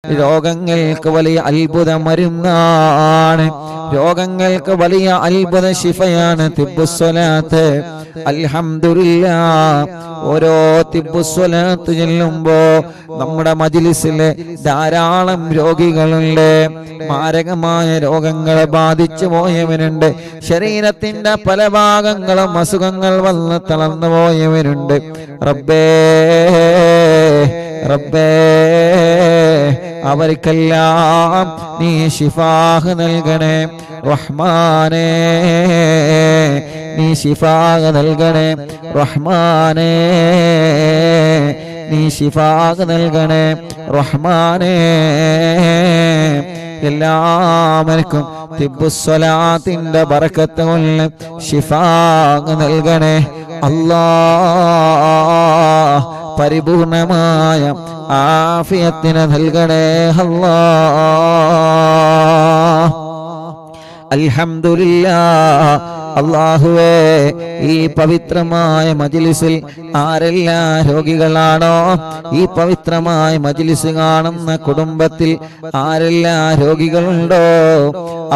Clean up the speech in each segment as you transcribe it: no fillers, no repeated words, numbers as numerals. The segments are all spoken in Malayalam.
രോഗങ്ങൾക്ക് വലിയ അത്ഭുത മരുന്നാണ്, രോഗങ്ങൾക്ക് വലിയ അത്ഭുത ശിഫയാണ് തിബ്ബുസ്സലാത്ത്. അൽഹംദുലില്ലാഹ്, ഓരോ തിബ്ബുസ്സലാത്ത് ചെല്ലുമ്പോ നമ്മുടെ മജ്‌ലിസിലെ ധാരാളം രോഗികളുണ്ട്. മാരകമായ രോഗങ്ങളെ ബാധിച്ചു പോയവരുണ്ട്, ശരീരത്തിന്റെ പല ഭാഗങ്ങളും അസുഖങ്ങൾ വന്ന് തളർന്നു പോയവരുണ്ട്. റബ്ബേ റബ്ബേ, അവർക്കെല്ലാം നീ ശിഫാഹ് നൽകണേ റഹ്മാനേ, നീ ശിഫാഹ് നൽകണേ റഹ്മാനേ, നീ ശിഫാഹ് നൽകണേ റഹ്മാനേ. എല്ലാവർക്കും തിബ്ബുസ്സലാത്തിന്റെ ബറക്കത്ത് കൊണ്ട് ശിഫാഹ് നൽകണേ അല്ലാഹ്. പരിപൂർണമായ ആഫിയത്തിനെ നൽകണേ അല്ലാഹ്. അൽഹംദുലില്ലാഹ്. അല്ലാഹുവേ, ഈ പവിത്രമായ മജ്‌ലിസിൽ ആരെല്ലാം രോഗികളാണോ, ഈ പവിത്രമായ മജ്‌ലിസ് കാണുന്ന കുടുംബത്തിൽ ആരെല്ലാം രോഗികളുണ്ടോ,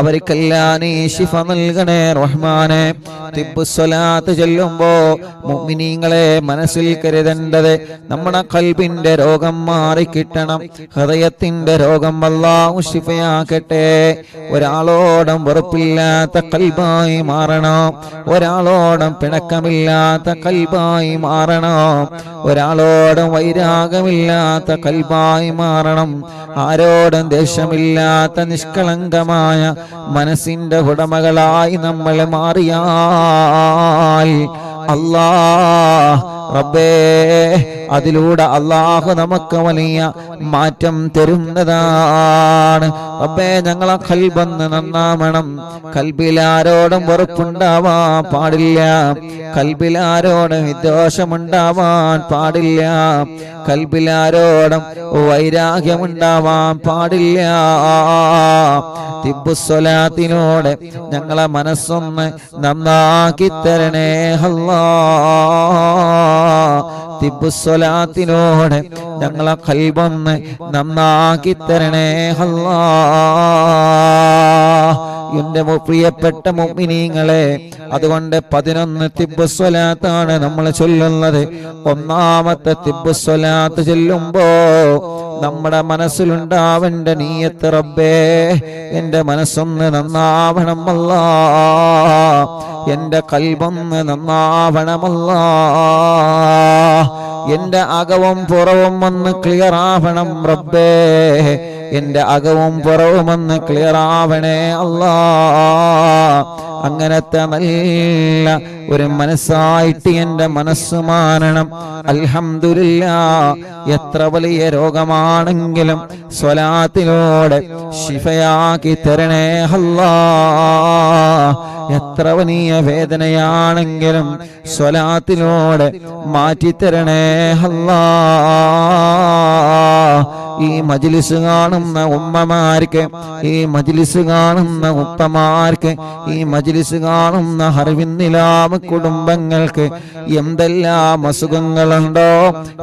അവർക്കെല്ലാം നീ ശിഫ നൽകണേ റഹ്മാനെ. തിബ്ബുസ്സലാത്ത് ചൊല്ലുമ്പോ മുഅ്മിനീങ്ങളെ മനസ്സിൽ കരുതേണ്ടത് നമ്മുടെ ഖൽബിന്റെ രോഗം മാറിക്കിട്ടണം, ഹൃദയത്തിന്റെ രോഗം അല്ലാഹു ശിഫയാക്കട്ടെ. ഒരാളോടും വെറുപ്പില്ലാത്ത ഖൽബായി മാറണം, ഒരാളോടും പിണക്കമില്ലാത്ത ഖൽബായി മാറണം, ഒരാളോടും വൈരാഗമില്ലാത്ത ഖൽബായി മാറണം, ആരോടും ദേഷ്യമില്ലാത്ത നിഷ്കളങ്കമായ മനസ്സിന്റെ ഉടമകളായി നമ്മൾ മാറിയാൽ അല്ലാഹ് റബ്ബേ, അതിലൂടെ അല്ലാഹു നമുക്ക് വലിയ മാറ്റം തരുന്നതാണ്. റബ്ബേ, ഞങ്ങളെ ഖൽബൊന്ന് നന്നാവണം. കൽബിലാരോടും വെറുപ്പുണ്ടാവാൻ പാടില്ല, കൽബിലാരോടും വിദ്വേഷമുണ്ടാവാൻ പാടില്ല, കൽബിലാരോടും വൈരാഗ്യമുണ്ടാവാൻ പാടില്ല. തിബ്ബുസ്സലാത്തിനോട് ഞങ്ങളെ മനസ്സൊന്ന് നന്നാക്കി തരണേ അല്ലാഹ്. തിബ്ബുസ്സലാത്തിനോട് ഞങ്ങളെ ഖൽബൊന്ന് നന്നാക്കി തരണേ അല്ലാഹ്. എന്റെ പ്രിയപ്പെട്ട മുഅ്മിനീങ്ങളെ, അതുകൊണ്ട് 11 തിബ്ബുസ്സലാത്താണ് നമ്മൾ ചൊല്ലുന്നത്. ഒന്നാമത്തെ തിബ്ബുസ്സലാത്ത് ചൊല്ലുമ്പോ നമ്മുടെ മനസ്സിലുണ്ടാവേണ്ട നിയ്യത്ത്, റബ്ബേ എന്റെ മനസ്സൊന്ന് നന്നാവണം അല്ലാഹ്, എന്റെ ഖൽബൊന്ന് നന്നാവണം അല്ലാഹ്, എന്റെ അകവും പുറവും ഒന്ന് ക്ലിയർ ആവണം റബ്ബേ, എന്റെ അകവും പുറവും ഒന്ന് ക്ലിയർ ആവണേ അല്ലാഹ്. അങ്ങനത്തെ നല്ല ഒരു മനസ്സായിട്ട് എന്റെ മനസ്സ് മാറണം. അൽഹംദുലില്ലാഹ്, എത്ര വലിയ രോഗമാണെങ്കിലും സ്വലാത്തിലൂടെ ശിഫയാക്കി തരണേ അല്ലാഹ്. എത്ര വലിയ വേദനയാണെങ്കിലും സ്വലാത്തിലൂടെ മാറ്റിത്തരണേ അല്ലാഹ്. ഈ മജ്‌ലിസ് കാണുന്ന ഉമ്മമാർക്ക്, ഈ മജ്‌ലിസ് കാണുന്ന ഉപ്പമാർക്ക്, ഈ മജ്‌ലിസ് കാണുന്ന ഹർവിന്നിലാമ കുടുംബങ്ങൾക്ക് എന്തെല്ലാം അസുഖങ്ങളുണ്ടോ,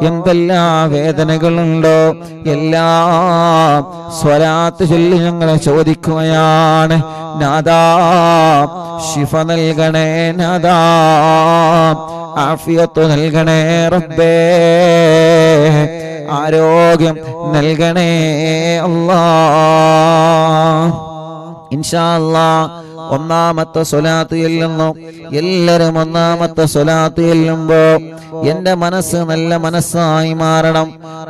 എന്തെല്ലാം വേദനകളുണ്ടോ, എല്ലാം സ്വലാത്ത് ചൊല്ലി ഞങ്ങളെ ചോദിക്കുകയാണ്. നാദാ ശിഫ നൽകണേ, നാദാ ആഫിയത്ത് നൽകണേ റബ്ബേ, ആരോഗ്യം നൽകണേ അല്ലാഹ്. ഇൻഷാ അല്ലാഹ് ഒന്നാമത്തെ സ്വലാത്ത് ചെല്ലുന്നു. എല്ലാവരും ഒന്നാമത്തെ സ്വലാത്ത് ചെല്ലുമ്പോ എന്റെ മനസ്സ് നല്ല മനസ്സായി മാറണം,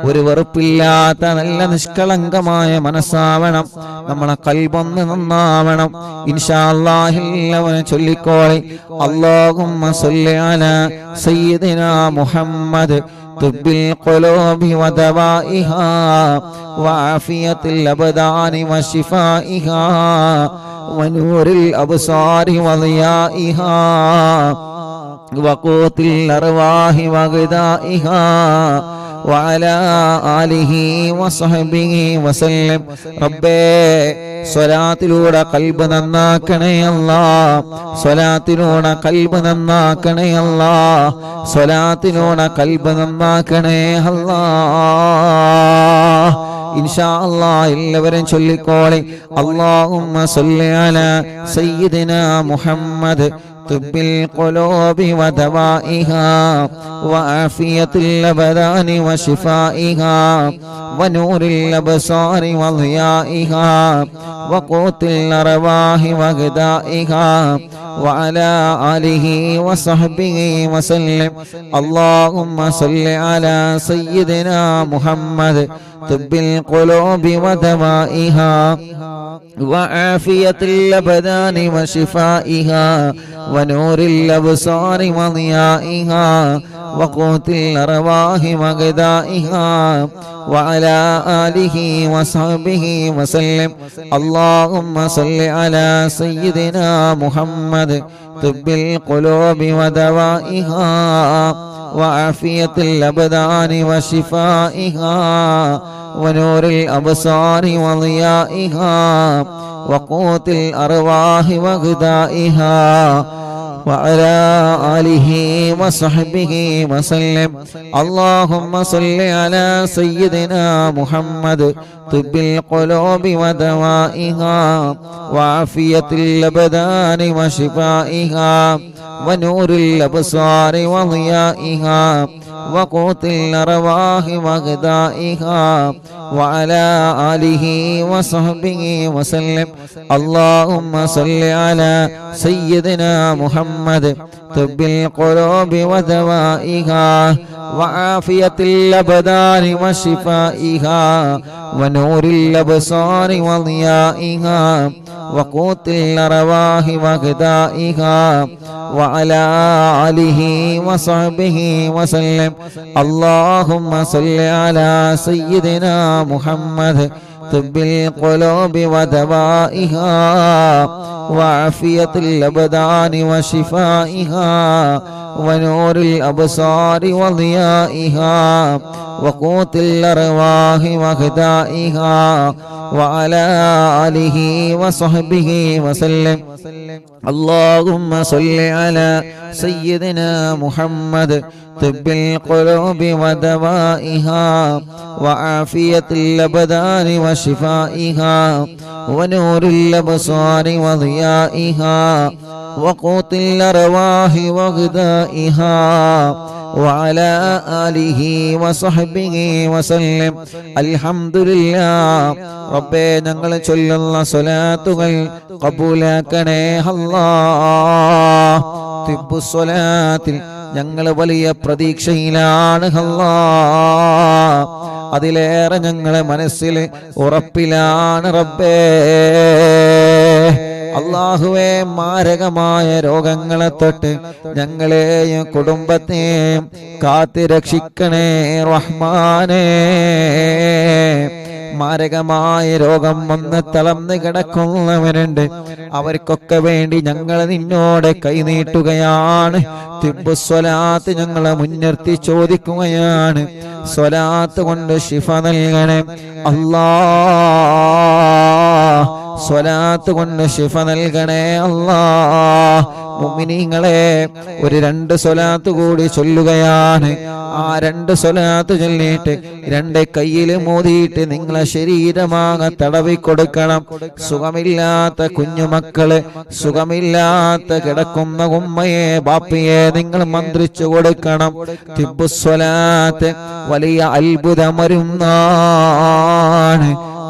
ഒരു വെറുപ്പില്ലാത്ത നല്ല നിഷ്കളങ്കമായ മനസ്സാവണം, നമ്മളെ ഖൽബൊന്ന് നന്നാവണം. ഇൻഷാ അല്ലാഹ് എല്ലാവരും ചൊല്ലിക്കോളി. അല്ലാഹുമ്മ സ്വല്ലി അലാ സയ്യിദിനാ മുഹമ്മദ് തുബ്ബിൽ ഖുലൂബി വദവാഇഹാ വആഫിയത്തിൽ അബ്ദാനി വശിഫാഇഹാ വനൂറിൽ അബ്സാരി വളിയാഇഹാ വഖൂത്തിൽ അർവാഹി വഗദാഇഹാ വഅലാ ആലിഹി വസഹബിഹി വസല്ലം. റബ്ബേ, സ്വലാത്തിലൂടെ ഖൽബ് നന്നാക്കണേ അല്ലാഹ്, സ്വലാത്തിലൂടെ ഖൽബ് നന്നാക്കണേ അല്ലാഹ്, സ്വലാത്തിലൂടെ ഖൽബ് നന്നാക്കണേ അല്ലാഹ്. ഇൻഷാ അല്ലാഹ് എല്ലാവരും ചൊല്ലിക്കോളി. അല്ലാഹുമ്മ സ്വല്ലി അലാ സയ്യിദിനാ മുഹമ്മദ് طب القلوب ودوائها وعافية الأبدان وشفائها ونور الأبصار وضيائها وقوت الأرواح وغذائها وعلى آله وصحبه وسلم. اللهم صل على سيدنا محمد طب القلوب ودوائها وعافية الأبدان وشفائها ونور الأبصار وضيائها وقوت الأرواح وغذائها وعلى آله وصحبه وسلم. اللهم صل على سيدنا محمد طب القلوب ودوائها وعافية الأبدان وشفائها ونور الأبصار وضيائها وقوت الأرواح وغذائها وعلى آله وصحبه وسلم. اللهم صل على سيدنا محمد طب القلوب ودوائها وعافية الأبدان وشفائها ونور الأبصار وضيائها وقوت الأرواح وغذائها وعلى آله وصحبه وسلم. اللهم صل على سيدنا محمد طب القلوب ودوائها وعافية الأبدان وشفائها ونور الأبصار وضيائها وقوت الأرواح وغذائها وعلى آله وصحبه وسلم. اللهم صل على سيدنا محمد طب القلوب ودوائها وعافية الأبدان وشفائها ونور الأبصار وضيائها وقوت الأرواح وغذائها وعلى آله وصحبه وسلم. اللهم صل على سيدنا محمد طب القلوب ودوائها وعافية الأبدان وشفائها ونور الأبصار وضيائها وقوت الأرواح وغذائها وعلى آله وصحبه وسلم. الحمد لله. റബ്ബേ, ഞങ്ങൾ ചൊല്ലുന്ന സ്വലാത്തുകൾ കബൂലാക്കണേ അല്ലാഹ്. തിബ്ബുസ്വലാത്തിൽ ഞങ്ങൾ വലിയ പ്രതീക്ഷയിലാണ് അല്ലാഹ്. അതിലേറെ ഞങ്ങളെ മനസ്സിൽ ഉറപ്പിലാണ് റബ്ബേ. അല്ലാഹുവേ, മാരകമായ രോഗങ്ങളെ തൊട്ട് ഞങ്ങളെയും കുടുംബത്തെയും കാത്തുരക്ഷിക്കണേ റഹ്മാനേ. മാരകമായ രോഗം വന്ന് തളർന്ന് കിടക്കുന്നവരുണ്ട്. അവർക്കൊക്കെ വേണ്ടി ഞങ്ങൾ നിന്നോട് കൈനീട്ടുകയാണ്. തിബ്ബുസ്വലാത്ത് ഞങ്ങളെ മുൻനിർത്തി ചോദിക്കുകയാണ്. സ്വലാത്ത് കൊണ്ട് ശിഫ നൽകണേ അല്ലാഹ്. സ്വലാത്ത് കൊണ്ട് ശിഫ നൽകണേ അല്ലാഹ്. മുഅ്മിനീങ്ങളെ, ഒരു 2 സ്വലാത്ത് കൂടി ചൊല്ലുകയാണ്. ആ 2 സ്വലാത്ത് ചൊല്ലിയിട്ട് 2 കയ്യിൽ മോദിയിട്ട് നിങ്ങളെ ശരീരമാകെ തടവി കൊടുക്കണം. സുഖമില്ലാത്ത കുഞ്ഞുമക്കള്, സുഖമില്ലാത്ത കിടക്കുന്ന ഉമ്മയെ ബാപ്പയെ നിങ്ങൾ മന്ത്രിച്ചു കൊടുക്കണം. തിബ്ബുസ്വലാത്ത് വലിയ അത്ഭുതമരുന്നാണ്.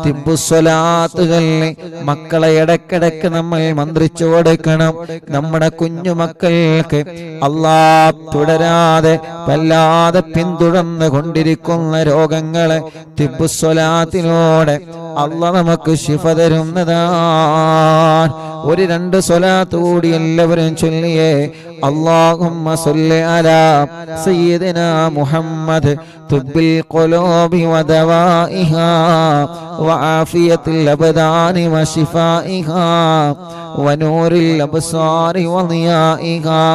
തിബ്ബുസ്വലാത്തുകളിൽ മക്കളെ ഇടക്കിടക്ക് നമ്മൾ മന്ത്രിച്ചു കൊടുക്കണം. നമ്മുടെ കുഞ്ഞുമക്കൾക്ക് അല്ലാഹ് തുടരാതെ വല്ലാതെ പിന്തുടർന്ന് കൊണ്ടിരിക്കുന്ന രോഗങ്ങളെ തിബ്ബുസ്വലാത്തിലൂടെ അല്ലാഹ് നമുക്ക് ശിഫ തരുന്നതാണ്. ഒരു 2 സ്വലാത്ത് കൂടി എല്ലാവരും ചൊല്ലിയേ. اللهم صل على سيدنا محمد طب القلوب ودوائها وعافية الأبدان وشفائها ونور الأبصار وضيائها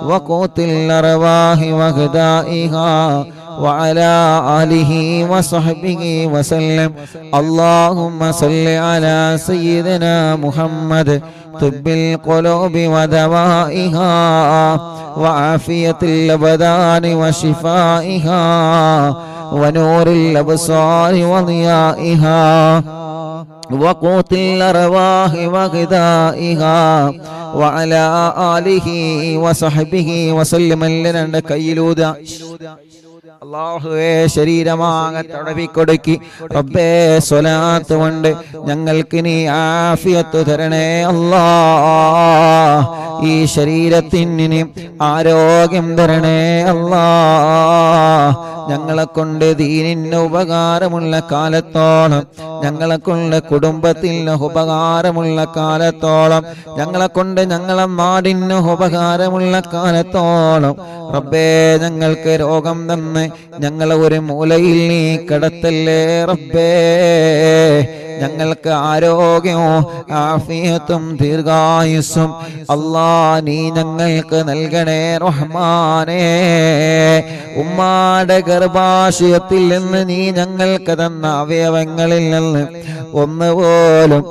وقوت الأرواح وغذائها وعلى آله وصحبه وسلم. اللهم صل على سيدنا محمد طب القلوب ودوائها وعافية الأبدان وشفائها ونور الأبصار وضيائها وقوت الأرواح وغذائها وعلى آله وصحبه وسلم لنا كيلودا അല്ലാഹുവേ ശരീരമാകെ തടവിക്കൊടുക്കി റബ്ബേ സ്വലാത്ത് കൊണ്ട് ഞങ്ങൾക്ക് നീ ആഫിയത്ത് തരണേ അല്ലാഹ് ഈ ശരീരത്തിന് ആരോഗ്യം തരണേ അല്ലാഹ് ഞങ്ങളെ കൊണ്ട് ദീനിന് ഉപകാരമുള്ള കാലത്തോളം ഞങ്ങളെ കൊണ്ട് കുടുംബത്തിന് ഉപകാരമുള്ള കാലത്തോളം ഞങ്ങളെ കൊണ്ട് ഞങ്ങളെ നാടിന് ഉപകാരമുള്ള കാലത്തോളം റബ്ബേ ഞങ്ങൾക്ക് രോഗം തന്ന് ഞങ്ങളെ ഒരു മൂലയിൽ നീ കിടത്തല്ലേ റബ്ബേ ഞങ്ങൾക്ക് ആരോഗ്യവും ആഫിയത്തും ദീർഘായുസ്സും അല്ലാ നീ ഞങ്ങൾക്ക് നൽകണേ റഹ്മാനേ ഉമ്മാടെ ഗർഭാശയത്തിൽ നിന്ന് നീ ഞങ്ങൾക്ക് തന്ന അവയവങ്ങളിൽ നിന്ന് ഒന്നുപോലും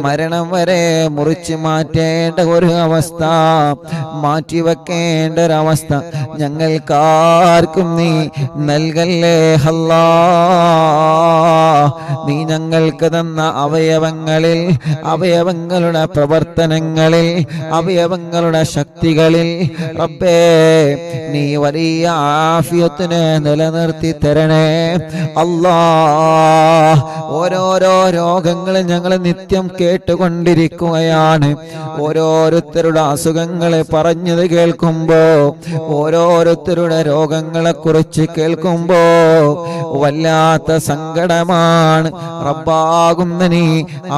മരണം വരെ മുറിച്ചു മാറ്റേണ്ട ഒരു അവസ്ഥ മാറ്റിവെക്കേണ്ട ഒരവസ്ഥ ഞങ്ങൾക്കാർക്കും നീ നൽകല്ലേ അല്ലാ നീ ഞങ്ങൾക്ക് തന്ന അവയവങ്ങളിൽ അവയവങ്ങളുടെ പ്രവർത്തനങ്ങളിൽ അവയവങ്ങളുടെ ശക്തികളിൽ റബ്ബേ നീ വലിയ ആഫിയത്തിനെ നിലനിർത്തി തരണേ അല്ലാ ഓരോരോ രോഗങ്ങൾ ഞങ്ങൾ നിത്യം കേട്ടുകൊണ്ടിരിക്കുകയാണ് ഓരോരുത്തരുടെ അസുഖങ്ങളെ പറഞ്ഞത് കേൾക്കുമ്പോ ഓരോരുത്തരുടെ രോഗങ്ങളെ കുറിച്ച് കേൾക്കുമ്പോ വല്ലാത്ത സങ്കടമാണ് റബ്ബാകുന്ന നീ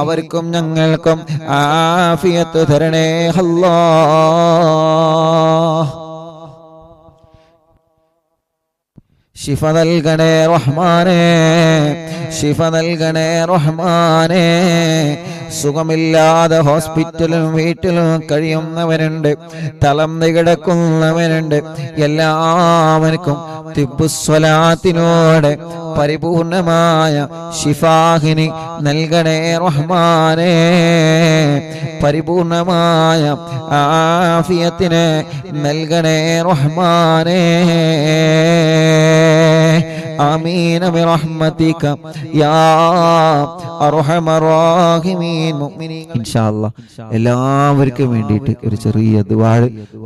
അവർക്കും ഞങ്ങൾക്കും ആഫിയത്ത് തരണേ അല്ലാഹ് ശിഫ നൽകണേ റഹ്മാനേ ശിഫ നൽകണേ റഹ്മാനേ സുഖമില്ലാതെ ഹോസ്പിറ്റലും വീട്ടിലും കഴിയുന്നവരുണ്ട് തളർന്നു കിടക്കുന്നവരുണ്ട് എല്ലാവർക്കും തിബ്ബുസ്വലാത്തിനോട് പരിപൂർണമായ ശിഫാഹിനി നൽകണേ റഹ്മാനേ പരിപൂർണമായ ആഫിയത്തിനെ നൽകണേ റഹ്മാനേ ആമീൻ ബിറഹ്മതിക യാ അർഹമർ റഹീമീൻ മുഅ്മിനീൻ ഇൻഷാ അല്ലാഹ് എല്ലാവർക്കും വേണ്ടിയിട്ട് ഒരു ചെറിയ ദുആ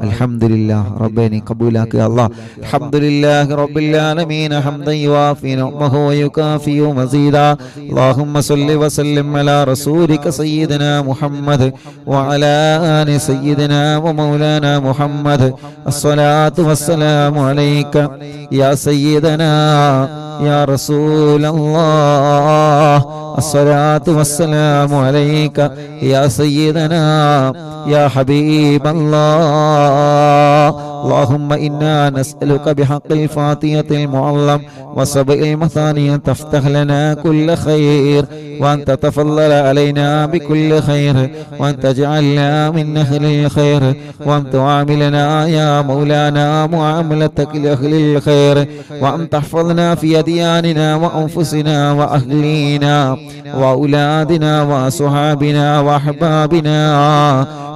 അൽഹംദുലില്ലാഹ് റബ്ബേ നീ ഖബൂലാക്കുക അല്ലാഹ് അൽഹംദുലില്ലാഹി റബ്ബിൽ ആലമീൻ ഹംദൻ യുവാഫി നിഅമഹു വയുകാഫി മസീദാ അല്ലാഹുമ്മ സ്വല്ലി വസല്ലിം അലാ റസൂലിക സയ്യിദിനാ മുഹമ്മദ് വഅലാ ആലി സയ്യിദിനാ വമൗലാനാ മുഹമ്മദ് അസ്സലാത്തു വസ്സലാമു അലൈക യാ സയ്യിദനാ യാ റസൂലല്ലാഹ് الصلاة والسلام عليك يا سيدنا يا حبيب الله اللهم إنا نسألك بحق الفاتحة المعلم وسبع المثاني تفتح لنا كل خير وأن تتفضل علينا بكل خير وأن تجعلنا من أهل الخير وأن تعاملنا يا مولانا معاملتك لأهل الخير وأن تحفظنا في أدياننا وأنفسنا وأهلينا وأولادنا وصحابنا وأحبابنا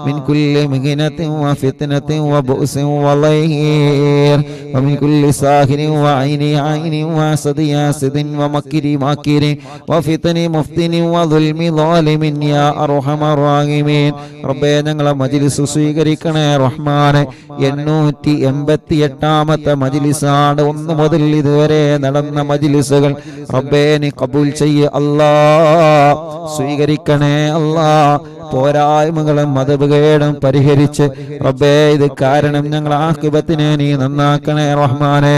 من كل مهنة وفتنة وبؤس وضير ومن كل ساهر وعين عين وحسد حاسد ومكر ماكر وفتن مفتن وظلم ظالم يا أرحم الراحمين ربنا ഞങ്ങളെ മജ്ലിസ് സ്വീകരിക്കണേ റഹ്മാനെ 888ാമത്തെ മജ്ലിസാണ് ഒന്ന് മുതൽ ഇതുവരെ നടന്ന മജ്ലിസുകൾ റബ്ബേ നീ ഖബൂൽ ചെയ്യ അല്ലാഹ് സ്വീകരിക്കണേ അല്ലാഹ് പോരായ്മകളും മതഭേദം പരിഹരിച്ച് റബ്ബേ ഇത് കാരണം ഞങ്ങൾ ആഖിബത്തിനെ നീ നന്നാക്കണേ റഹ്മാനെ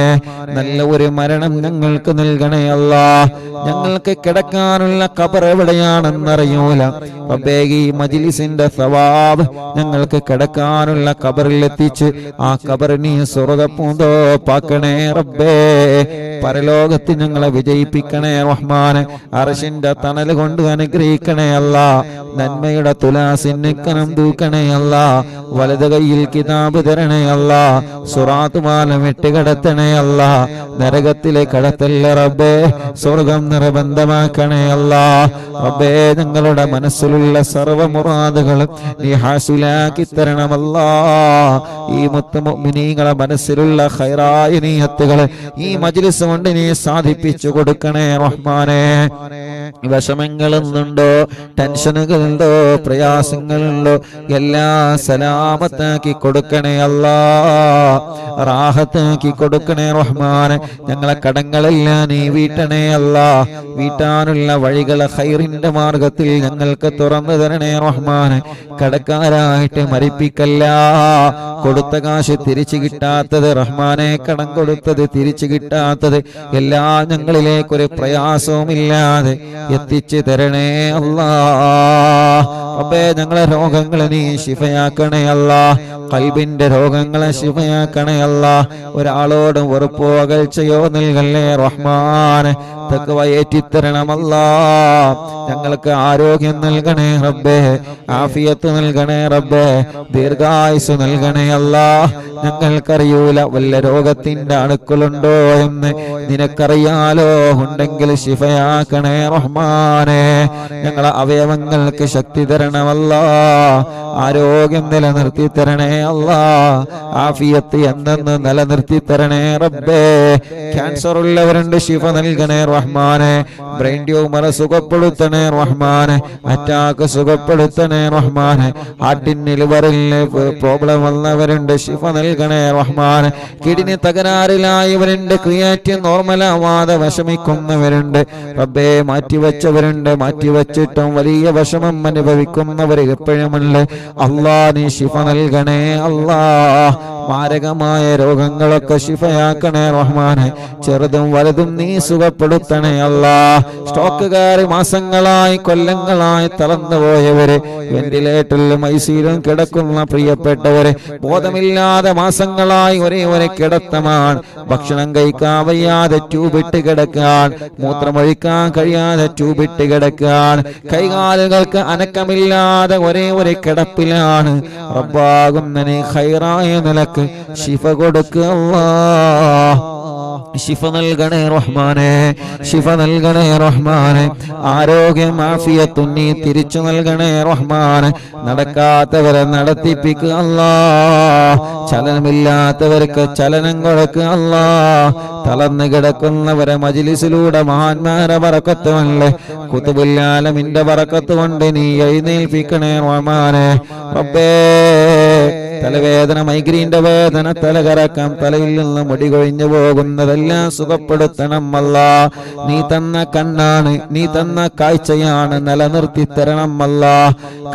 നല്ല ഒരു മരണം ഞങ്ങൾക്ക് നൽകണേ അല്ലാഹ് ഞങ്ങൾക്ക് കിടക്കാനുള്ള ഖബർ എവിടെയാണെന്നറിയൂല റബ്ബേ ഈ മജ്ലിസിന്റെ സവാബ് ഞങ്ങൾക്ക് കിടക്കാനുള്ള ഖബറിൽ എത്തിച്ച് ആ ഖബർ നീ സ്വർഗ്ഗപൂന്തോപ്പാക്കണേ റബ്ബേ പരലോകത്ത് ഞങ്ങളെ വിജയിപ്പിക്കണേ റഹ്മാനെ അർശിന്റെ തണൽ കൊണ്ട് അനുഗ്രഹിക്കണേ വിജയിക്കണേ അല്ലാ. നന്മയുടെ തുലാസിന് കനം തൂക്കണേ അല്ലാ. വലത് കയ്യിൽ കിതാബ് തരണേ അല്ലാ. സിറാത്ത് പാലം വിട്ടുകിടത്തണേ അല്ലാ. നരകത്തിലെ കടത്തല്ല റബ്ബേ, സ്വർഗം നിർബന്ധമാക്കണേ അല്ലാ. റബ്ബേ, ഞങ്ങളുടെ മനസ്സിലുള്ള സർവ്വ മുറാദുകളും നീ ഹാസിലാക്കി തരണമല്ലാ. ഈ മുഅ്മിനീങ്ങളെ മനസ്സിലുള്ള ഖൈറായ നിയത്തുകൾ ഈ മജ്ലിസ് കൊണ്ട് നീ സാധിപ്പിച്ചു കൊടുക്കണേ റഹ്മാനേ. വിഷമങ്ങളുണ്ടോ, ടെൻഷനുകളുണ്ടോ, പ്രയാസങ്ങളുണ്ടോ, എല്ലാം സലാമത്താക്കി കൊടുക്കണേ അല്ലാ. റാഹത്താക്കി കൊടുക്കണേ റഹ്മാനെ. ഞങ്ങളെ കടങ്ങളെല്ലാം നീ വീട്ടണേ അല്ലാ. വീട്ടാനുള്ള വഴികളെ ഖൈറിന്റെ മാർഗത്തിൽ ഞങ്ങൾക്ക് തുറന്നു തരണേ റഹ്മാനെ. കടക്കാരായിട്ട് മരിപ്പിക്കല്ല. കൊടുത്ത കാശ് തിരിച്ചു കിട്ടാത്തത് റഹ്മാനെ, കടം കൊടുത്തത് തിരിച്ചു കിട്ടാത്തത് എല്ലാം ഞങ്ങളിലേക്കൊരു പ്രയാസവുമില്ലാതെ എത്തിച്ചു തരണേ അല്ലാ. റബ്ബേ, ഞങ്ങളെ രോഗങ്ങളെ നീ ശിഫയാക്കണേ അല്ലാ. ഖൽബിന്റെ രോഗങ്ങളെ ശിഫയാക്കണേ അല്ലാ. ഒരാളോടും വെറുപ്പോ അകൽച്ചയോ നൽകല്ലേ റഹ്മാനെ. തഖ്വ ഏറ്റിത്തരണമല്ലാ. ഞങ്ങൾക്ക് ആരോഗ്യം നൽകണേ റബ്ബേ, ആഫിയത്ത് നൽകണേ റബ്ബേ, ദീർഘായുസ് നൽകണേ അല്ലാ. ഞങ്ങൾക്കറിയൂല വല്ല രോഗത്തിന്റെ അണുക്കളുണ്ടോ എന്ന്, നിനക്കറിയാലോ. ഉണ്ടെങ്കിൽ ശിഫയാക്കണേ റഹ്മാനെ. ഞങ്ങളെ അവയവങ്ങൾക്ക് ശക്തി തരണമല്ലാ. ആരോഗ്യം നിലനിർത്തി തരണേ അല്ലാ. ആഫിയത്ത് എന്നെന്ന് നിലനിർത്തി തരണേ റബ്ബേ. ക്യാൻസർ ഉള്ളവരുണ്ട്, ശിഫ നൽകണേ റഹ്മാനെ. ബ്രെയിൻ ട്യൂമർ സുഖപ്പെടുത്തണേ റഹ്മാനെ. അറ്റാക്ക് സുഖപ്പെടുത്തണേ റഹ്മാനെ. ഹാർട്ടിന് ലിവറിന് പ്രോബ്ലം വന്നവരുണ്ട്, ശിഫ നൽകണേ റഹ്മാനെ. കിഡ്നി തകരാറിലായവരുണ്ട്, ക്രിയാറ്റിൻ നോർമലാവാതെ വിഷമിക്കുന്നവരുണ്ട് റബ്ബേ. മാറ്റിവെച്ചവരുണ്ട്, മാറ്റിവെച്ചിട്ടും വലിയ വിഷമം അനുഭവിക്കുന്നവർ എപ്പോഴുമുണ്ട്. അല്ലാ, നീ ശിഫ നൽകണേ അല്ലാ. മാരകമായ രോഗങ്ങളൊക്കെ ശിഫയാക്കണേ റഹ്മാനെ. ചെറുതും വലുതും നീ സുഖപ്പെടുത്തണേ അല്ലാ. സ്റ്റോക്കുകാർ മാസങ്ങളായി കൊല്ലങ്ങളായി തളർന്നുപോയവര്, വെന്റിലേറ്ററിലും ഐസിയിലും കിടക്കുന്ന പ്രിയപ്പെട്ടവര്, ബോധമില്ലാതെ മാസങ്ങളായി ഒരേ കിടത്തമാണ്. ഭക്ഷണം കഴിക്കാൻ വയ്യാതെ ട്യൂബിട്ട് കിടക്കാൻ, മൂത്രമൊഴിക്കാൻ കഴിയാതെ ട്യൂബിട്ട് കിടക്കാൻ, കൈകാലുകൾക്ക് അനക്കമില്ലാതെ ഒരേ കിടപ്പിലാണ്. റബ്ബാകുന്ന നീ ഖൈറായ നിലക്ക് ശിഫ കൊടുക്കുക അല്ലാഹ്. ശിഫ നൽകണേ റഹ്മാനെ, ശിഫ നൽകണേ റഹ്മാനെ. ആരോഗ്യം ആഫിയത്തും നീ തിരിച്ചു നൽകണേ റഹ്മാനെ. നടക്കാത്തവരെ നടത്തിപ്പിക്കുക അല്ലാഹ്. ചലനമില്ലാത്തവർക്ക് ചലനം കൊടുക്കുക അല്ലാഹ്. തളർന്നു കിടക്കുന്നവരെ മജ്ലിസിലൂടെ മഹാന്മാരെ ബറക്കത്ത് കൊണ്ട്, ഖുതുബുൽ ആലമിന്റെ ബറക്കത്ത് കൊണ്ട് നീ എഴുന്നേൽപ്പിക്കണേ റഹ്മാനെ. റബ്ബേ, തലവേദന, മൈഗ്രീന്റെ വേദന, തലകറക്കം, തലയിൽ നിന്ന് മുടി കൊഴിഞ്ഞു പോകുന്നതെല്ലാം സുഖപ്പെടുത്തണം അല്ലാ. നീ തന്ന കണ്ണാണ്, നീ തന്ന കാഴ്ചയാണ്, നിലനിർത്തി തരണം അല്ലാ.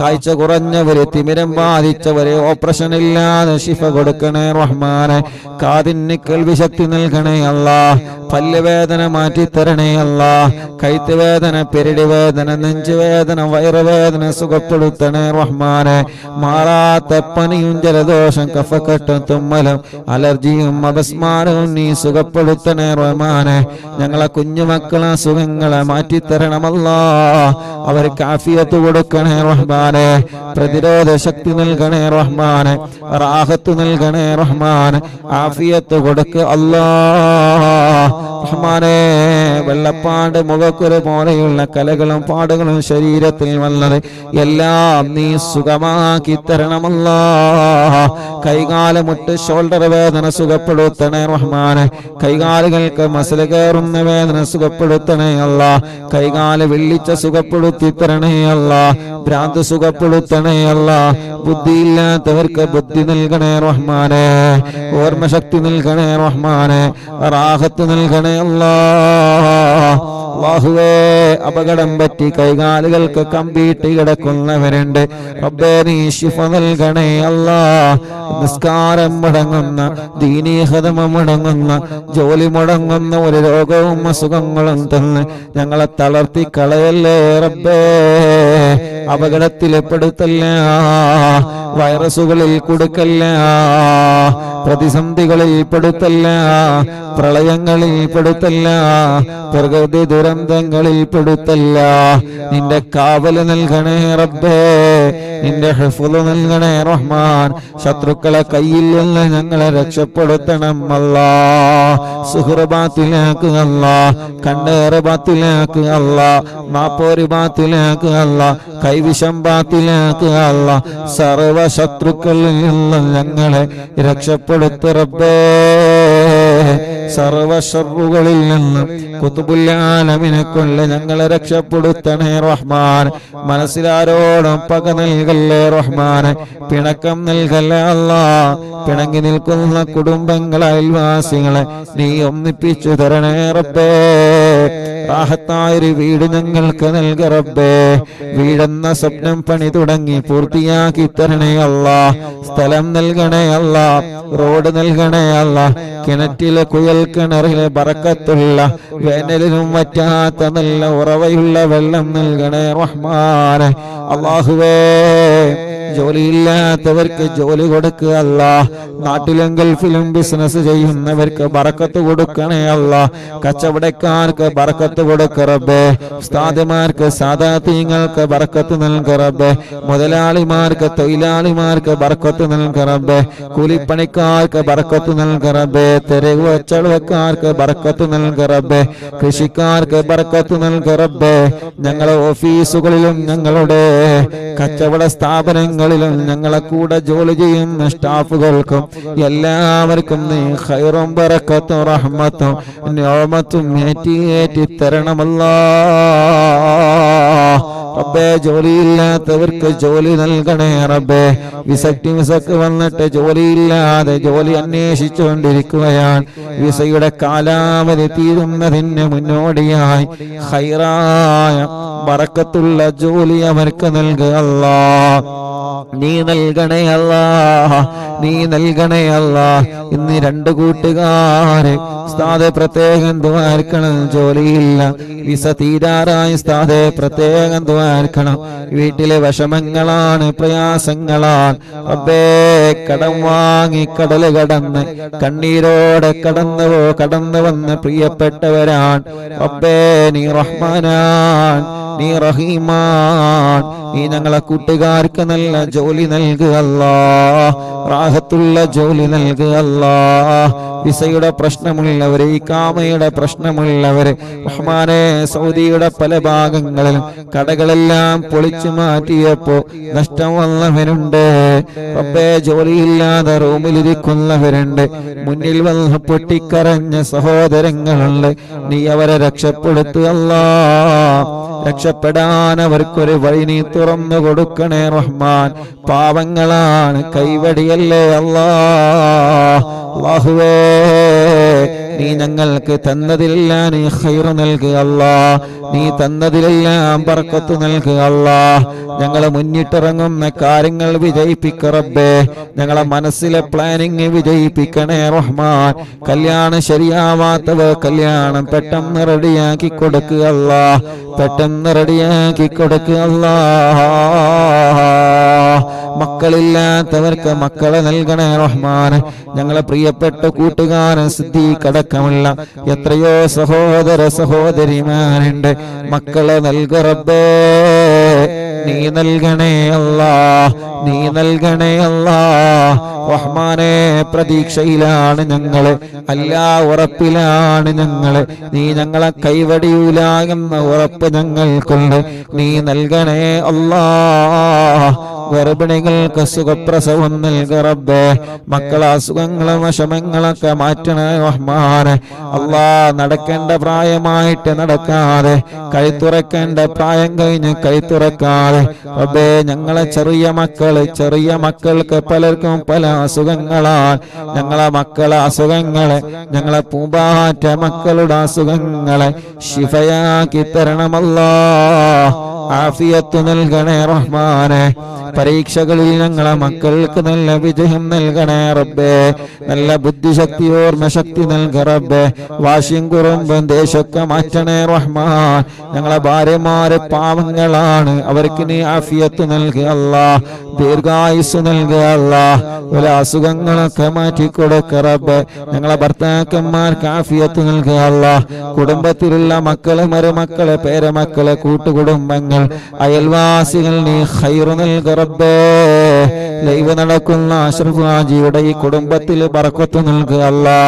കാഴ്ച കുറഞ്ഞവര്, തിമിരം ബാധിച്ചവര്, ഓപ്പറേഷൻ ഇല്ലാതെ ശിഫ കൊടുക്കണേ റഹ്മാനെ. കാതിന് കേൾവി ശക്തി നൽകണേ അല്ലാ. പല്ലുവേദന മാറ്റിത്തരണേ അല്ലാ. കൈത്ത് വേദന, പെരടി വേദന, നെഞ്ചുവേദന, വയറുവേദന സുഖപ്പെടുത്തണേ റഹ്മാനെ. മാറാത്ത പനിയും ജലദോഷം, കഫക്കെട്ടും, തുമ്മലും, അലർജിയും, അപസ്മാരവും നീ സുഖപ്പെടുത്തണേ റഹ്മാനെ. ഞങ്ങളെ കുഞ്ഞുമക്കളെ സുഖങ്ങളെ മാറ്റിത്തരണമല്ലാ. അവർക്ക് ആഫിയത്ത് കൊടുക്കണേ റഹ്മാനെ. പ്രതിരോധ ശക്തി നൽകണേ റഹ്മാനെ. റാഹത്ത് നൽകണേ റഹ്മാനെ. ആഫിയത്ത് കൊടുക്ക അല്ലാ റഹ്മാനെ. വെള്ളപ്പാട്, മുഖക്കുരു പോലെയുള്ള കലകളും പാടുകളും ശരീരത്തിൽ വന്നത് എല്ലാം നീ സുഖമാക്കി തരണമല്ലാ. കൈകാല മുട്ട്, ഷോൾഡർ വേദന സുഖപ്പെടുത്തണേ റഹ്മാനെ. കൈകാലുകൾക്ക് മസിൽ കയറുന്ന വേദന സുഖപ്പെടുത്തണേ അല്ലാ. കൈകാല് വെള്ളിച്ച സുഖപ്പെടുത്തി തരണേ അല്ലാ. ഭ്രാന്ത് സുഖപ്പെടുത്തണേ അല്ലാ. ബുദ്ധിയില്ലാത്തവർക്ക് ബുദ്ധി നൽകണേ റഹ്മാനെ. ഓർമ്മശക്തി നൽകണേ റഹ്മാനെ. റാഹത്ത് നൽകണേ അല്ലാ. അല്ലാഹുവേ, അപകടം പറ്റി കൈകാലുകൾക്ക് കമ്പിയിട്ട് കിടക്കുന്നവരുണ്ട് റബ്ബേ, നീ ശിഫ നൽകണേ അല്ലാ. നിസ്കാരം മുടങ്ങുന്ന, ദീനീ ഖദമ മുടങ്ങുന്ന, ജോലി മുടങ്ങുന്ന ഒരു രോഗവും അസുഖങ്ങളും തന്ന് ഞങ്ങളെ തളർത്തി കളയല്ലേ റബ്ബേ. അപകടത്തിൽപ്പെടുത്തല്ല. വൈറസുകളിൽ കൊടുക്കല്ല, പ്രതിസന്ധികളിൽ പെടുത്തല്ല, പ്രളയങ്ങളിൽ പെടുത്തല്ല, പ്രകൃതി ദുരന്തങ്ങളിൽ പെടുത്തല്ല. നിന്റെ കാവല് നൽകണേ റബ്ബേ, നിന്റെ ഹിഫ്ള് നൽകണേ റഹ്മാൻ. ശത്രുക്കളെ കയ്യിൽ നിന്ന് ഞങ്ങളെ രക്ഷപ്പെടുത്തണം അല്ലാ. സുഹൃ ബാത്തിലാക്ക് അല്ലാ, കണ്ണേറ് ബാത്തിലാക്ക് അല്ലാ, മാപ്പോര് ബാത്തിലാക്ക് അല്ലാ, കൈവിഷം ബാത്തിലാക്ക് അല്ലാ. സർവ ശത്രുക്കളിൽ നിന്ന് ഞങ്ങളെ രക്ഷപ്പെടുത്തു റബ്ബേ. സർവ ശർറുകളിൽ നിന്നും ഖുതുബുൽ ആലമിനെ കൊണ്ട് ഞങ്ങളെ രക്ഷപ്പെടുത്തണേ റഹ്മാൻ. മനസ്സിലാരോടും പക നൽകല്ലേ റഹ്മാൻ, പിണക്കം നൽകല്ലേ അല്ലാ. പിണങ്ങി നിൽക്കുന്ന കുടുംബങ്ങളെ, അയൽവാസികളെ നീ ഒന്നിപ്പിച്ചു തരണേ റബ്ബേ. റാഹത്തായൊരു വീട് ഞങ്ങൾക്ക് നൽക റബ്ബേ. വീടെന്ന സ്വപ്നം പണി തുടങ്ങി പൂർത്തിയാക്കി തരണേ അല്ലാ. സ്ഥലം നൽകണേ അല്ലാ, റോഡ് നൽകണേ അല്ലാ. കിണറ്റിലെ കുയൽ കിണറിലെ ബറക്കത്തുള്ള, വേനലിനും വറ്റാത്ത നല്ല ഉറവയുള്ള വെള്ളം നൽകണേ റഹ്മാനെ. അല്ലാഹുവേ, ജോലിയില്ലാത്തവർക്ക് ജോലി കൊടുക്കുക അല്ലാ. നാട്ടിലും ഗൾഫിലും ബിസിനസ് ചെയ്യുന്നവർക്ക് ബറക്കത്ത് കൊടുക്കണേ അല്ലാ. കച്ചവടക്കാർക്ക് ബറക്കത്ത് കൊടുക്ക റബ്ബേ. ഉസ്താദുമാർക്ക് സാദാതീങ്ങൾക്ക് ബറക്കത്ത് നൽക റബ്ബേ. മുതലാളിമാർക്ക് തൊഴിലാളിമാർക്ക് ബറക്കത്ത് നൽക റബ്ബേ. കൂലിപ്പണിക്കാർക്ക് ബറക്കത്ത് നൽക റബ്ബേ. തെരുവ് കച്ചവടക്കാർക്ക് ബറക്കത്ത് നൽക റബ്ബേ. കൃഷിക്കാർക്ക് ബറക്കത്ത് നൽക റബ്ബേ. ഞങ്ങളുടെ ഓഫീസുകളിലും ഞങ്ങളുടെ കച്ചവട സ്ഥാപനങ്ങളിലും ഞങ്ങളെ കൂടെ ജോലി ചെയ്യുന്ന സ്റ്റാഫുകൾക്കും എല്ലാവർക്കും നീ ഖൈറും ബറക്കത്തും റഹ്മത്തും നിഅമത്തും ഏറ്റി തരണമല്ലാ. റബ്ബേ, ജോലിയില്ലാത്തവർക്ക് ജോലി നൽകണേ റബ്ബേ. വിസക്ക് വന്നിട്ട് ജോലിയില്ലാതെ ജോലി അന്വേഷിച്ചുകൊണ്ടിരിക്കുകയാണ്. വിസയുടെ കാലാവധി തീരുന്നതിന് മുന്നോടിയായി ഖൈറായ ബറക്കത്തുള്ള ജോലി അവർക്ക് നൽകുക അല്ലാ. നീ നൽകണേ അല്ലാ, നീ നൽകണേ അല്ലാ. ഇന്ന് രണ്ട് കൂട്ടുകാര് ഉസ്താദെ പ്രത്യേകം ദുആർക്കണം, ജോലിയില്ല, വിസ തീരാറായി ഉസ്താദെ പ്രത്യേകം ദുആർക്കണം. വീട്ടിലെ വിഷമങ്ങളാണ്, പ്രയാസങ്ങളാണ് റബ്ബേ. കടം വാങ്ങി കടല് കടന്ന് കണ്ണീരോടെ കടന്നു വന്ന് പ്രിയപ്പെട്ടവരാണ് റബ്ബേ. നീ റഹ്മാനാൻ, നീ റഹീമാൻ. നീ ഞങ്ങളെ കൂട്ടുകാർക്ക് നല്ല ജോലി നൽകുക അല്ലാ, റാഹത്തുള്ള ജോലി നൽകുക അല്ലാ. വിസയുടെ പ്രശ്നമുള്ളവര്, ഇഖാമയുടെ പ്രശ്നമുള്ളവര് റഹ്മാനെ, സൗദിയുടെ പല ഭാഗങ്ങളിലും കടകളെല്ലാം പൊളിച്ചു മാറ്റിയപ്പോ നഷ്ടം വന്നവരുണ്ട് റബ്ബേ. ജോലിയില്ലാതെ റൂമിലിരിക്കുന്നവരുണ്ട്. മുന്നിൽ വന്ന് പൊട്ടിക്കരഞ്ഞ സഹോദരങ്ങളുണ്ട്. നീ അവരെ രക്ഷപ്പെടുത്തുക അല്ലാ. രക്ഷപ്പെടാൻ അവർക്കൊരു വഴി നീ തുറന്നു കൊടുക്കണേ റഹ്മാൻ. പാവങ്ങളാണ്, കൈവടിയല്ലേ അല്ലാ. അല്ലാഹുവേ, നീ ഞങ്ങൾക്ക് തന്നതിലെല്ലാം നീ ഖൈർ നൽകുക അല്ലാ. നീ തന്നതിലെല്ലാം ബർക്കത്ത് നൽകുക അല്ലാ. ഞങ്ങളെ മുന്നിട്ടിറങ്ങുന്ന കാര്യങ്ങൾ വിജയിപ്പിക്ക റബ്ബേ. ഞങ്ങളെ മനസ്സിലെ പ്ലാനിങ് വിജയിപ്പിക്കണേ റഹ്മാൻ. കല്യാണം ശരിയാവാത്തവർ കല്യാണം പെട്ടെന്ന് റെഡിയാക്കി കൊടുക്കുക അല്ലാ. പെട്ടെന്ന് റെഡിയാക്കി കൊടുക്കുക അല്ലാ. മക്കളില്ലാത്തവർക്ക് മക്കളെ നൽകണേ റഹ്മാൻ. ഞങ്ങളെ പ്രിയപ്പെട്ട കൂട്ടുകാരൻ സിദ്ദീഖ് അടക്കമുള്ള എത്രയോ സഹോദര സഹോദരിമാരുണ്ട്. മക്കളെ നൽക റബ്ബേ. നീ നൽകണേ അല്ലാ, നീ നൽകണേ അല്ലാ. റഹ്മാനെ, പ്രതീക്ഷയിലാണ് ഞങ്ങള്, അല്ലാ ഉറപ്പിലാണ് ഞങ്ങള്. നീ ഞങ്ങളെ കൈവടിയൂല എന്ന ഉറപ്പ് ഞങ്ങൾക്കുണ്ട്. നീ നൽകണേ അല്ലാ. ഗർഭിണികൾക്ക് സുഖപ്രസവം നൽക റബ്ബേ. മക്കളെ അസുഖങ്ങളും വിഷമങ്ങളൊക്കെ മാറ്റണേ റഹ്മാനെ. അല്ലാ, നടക്കേണ്ട പ്രായമായിട്ട് നടക്കാതെ, കൈത്തുറക്കേണ്ട പ്രായം കഴിഞ്ഞ് കൈത്തുറക്കാതെ റബ്ബേ, ഞങ്ങളെ ചെറിയ മക്കൾക്ക് പലർക്കും പല അസുഖങ്ങളാണ്. ഞങ്ങളെ മക്കളെ അസുഖങ്ങളെ, ഞങ്ങളെ പൂമ്പാറ്റ മക്കളുടെ അസുഖങ്ങളെ ശിഫയാക്കി തരണമല്ലാ. ആഫിയത്ത് നൽകണേ റഹ്മാനെ. പരീക്ഷകളിൽ ഞങ്ങളെ മക്കൾക്ക് നല്ല വിജയം നൽകണേ റബ്ബേ. നല്ല ബുദ്ധിശക്തി ഓർമ്മശക്തി നൽക റബ്ബേ. വാശിയും കുറുമ്പും ദേശമൊക്കെ മാറ്റണേ റഹ്മാൻ. ഞങ്ങളെ ഭാര്യമാര് പാവങ്ങളാണ്, അവർക്ക് നീ ആഫിയത്ത് നൽകുക അല്ലാ, ദീർഘായുസ് നൽകുക അല്ലാ. ഒരു അസുഖങ്ങളൊക്കെ മാറ്റിക്കൊടുക്ക റബ്ബേ. ഞങ്ങളെ ഭർത്താക്കന്മാർക്ക് ആഫിയത്ത് നൽകുക അല്ലാ. കുടുംബത്തിലുള്ള മക്കള്, മരുമക്കള്, പേരമക്കള്, കൂട്ടുകുടുംബങ്ങൾ, അയൽവാസികൾ നീ ഖൈറ് നൽകുക റബ്ബേ. ലൈവ് നടക്കുന്ന അഷ്റഫ് ഹാജിയുടെ ഈ കുടുംബത്തിൽ ബർക്കത്ത് നൽകുക അല്ലാ.